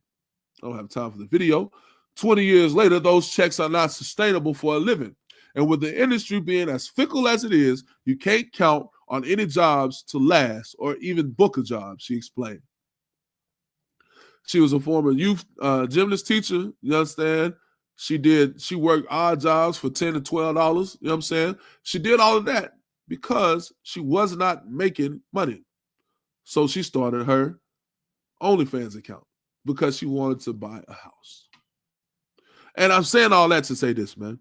I don't have time for the video. 20 years later, those checks are not sustainable for a living. And with the industry being as fickle as it is, you can't count on any jobs to last or even book a job, she explained. She was a former youth gymnast teacher, you understand? She worked odd jobs for $10 to $12, you know what I'm saying? She did all of that because she was not making money. So she started her OnlyFans account because she wanted to buy a house. And I'm saying all that to say this, man.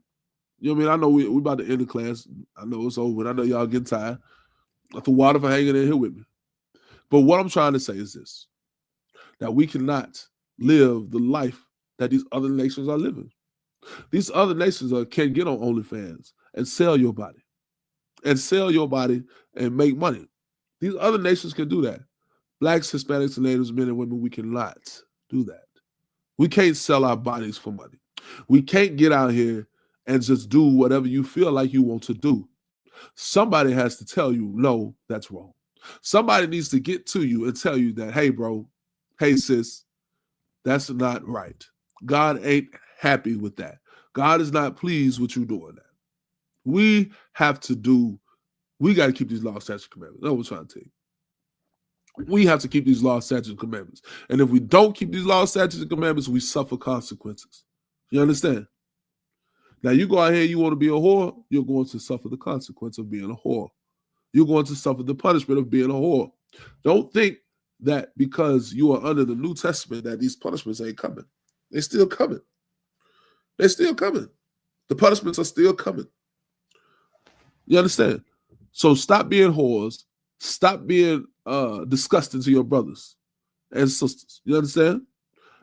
You know what I mean? I know we about to end the class. I know it's over, and I know y'all getting tired. The water for hanging in here with me. But what I'm trying to say is this, that we cannot live the life that these other nations are living. These other nations can get on OnlyFans and sell your body. And make money. These other nations can do that. Blacks, Hispanics, and Natives, men and women, we cannot do that. We can't sell our bodies for money. We can't get out here and just do whatever you feel like you want to do. Somebody has to tell you, no, that's wrong. Somebody needs to get to you and tell you that, hey, bro, hey, sis, that's not right. God ain't happy with that. God is not pleased with you doing that. We got to keep these laws, statutes, and commandments. That's what I'm trying to tell you. We have to keep these laws, statutes, and commandments. And if we don't keep these laws, statutes, and commandments, we suffer consequences. You understand? Now, you go out here, you want to be a whore, you're going to suffer the consequence of being a whore. You're going to suffer the punishment of being a whore. Don't think that because you are under the New Testament that these punishments ain't coming. They're still coming. They're still coming. The punishments are still coming. You understand? So stop being whores. Stop being disgusting to your brothers and sisters. You understand?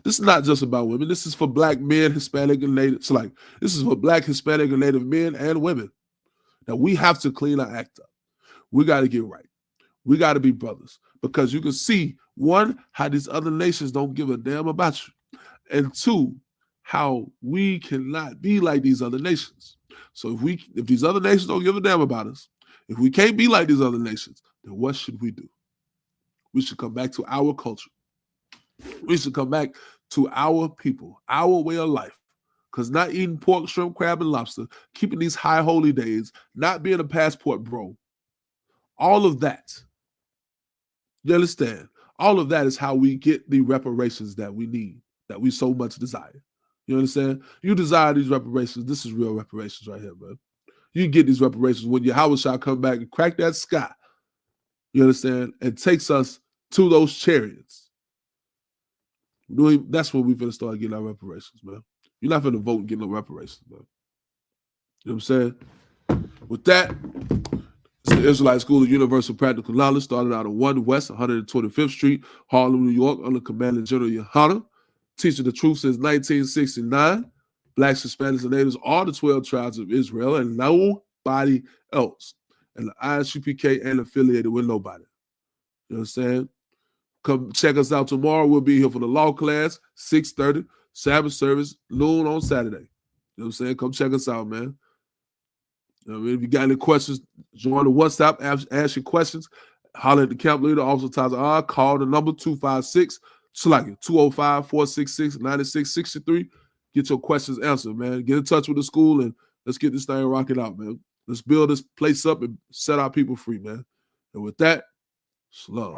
This is not just about women. This is for Black men, Hispanic, and Native. So this is for Black, Hispanic, and Native men and women. Now, we have to clean our act up. We got to get right. We got to be brothers. Because you can see, one, how these other nations don't give a damn about you. And two, how we cannot be like these other nations. So if these other nations don't give a damn about us, if we can't be like these other nations, then what should we do? We should come back to our culture. We should come back to our people, our way of life. Because not eating pork, shrimp, crab, and lobster, keeping these high holy days, not being a passport bro, all of that, you understand? All of that is how we get the reparations that we need, that we so much desire. You understand? You desire these reparations. This is real reparations right here, man. You get these reparations when Yahweh shall come back and crack that sky. You understand? And takes us to those chariots. That's when we finna start getting our reparations, man. You're not finna vote and get no reparations, man. You know what I'm saying? With that, it's the Israelite School of Universal Practical Knowledge, started out on 1 West 125th Street, Harlem, New York, under Commander General YAHANNA. Teaching the truth since 1969. Blacks, Hispanics, and Natives are the 12 tribes of Israel and nobody else. And the I.S.U.P.K ain't affiliated with nobody. You know what I'm saying? Come check us out tomorrow. We'll be here for the law class, 6:30, Sabbath service, noon on Saturday. You know what I'm saying? Come check us out, man. You know what I mean? If you got any questions, join the WhatsApp, ask your questions, holler at the camp leader, also call the number 205-466-9663. Get your questions answered, man. Get in touch with the school and let's get this thing rocking out, man. Let's build this place up and set our people free, man. And with that, shalom.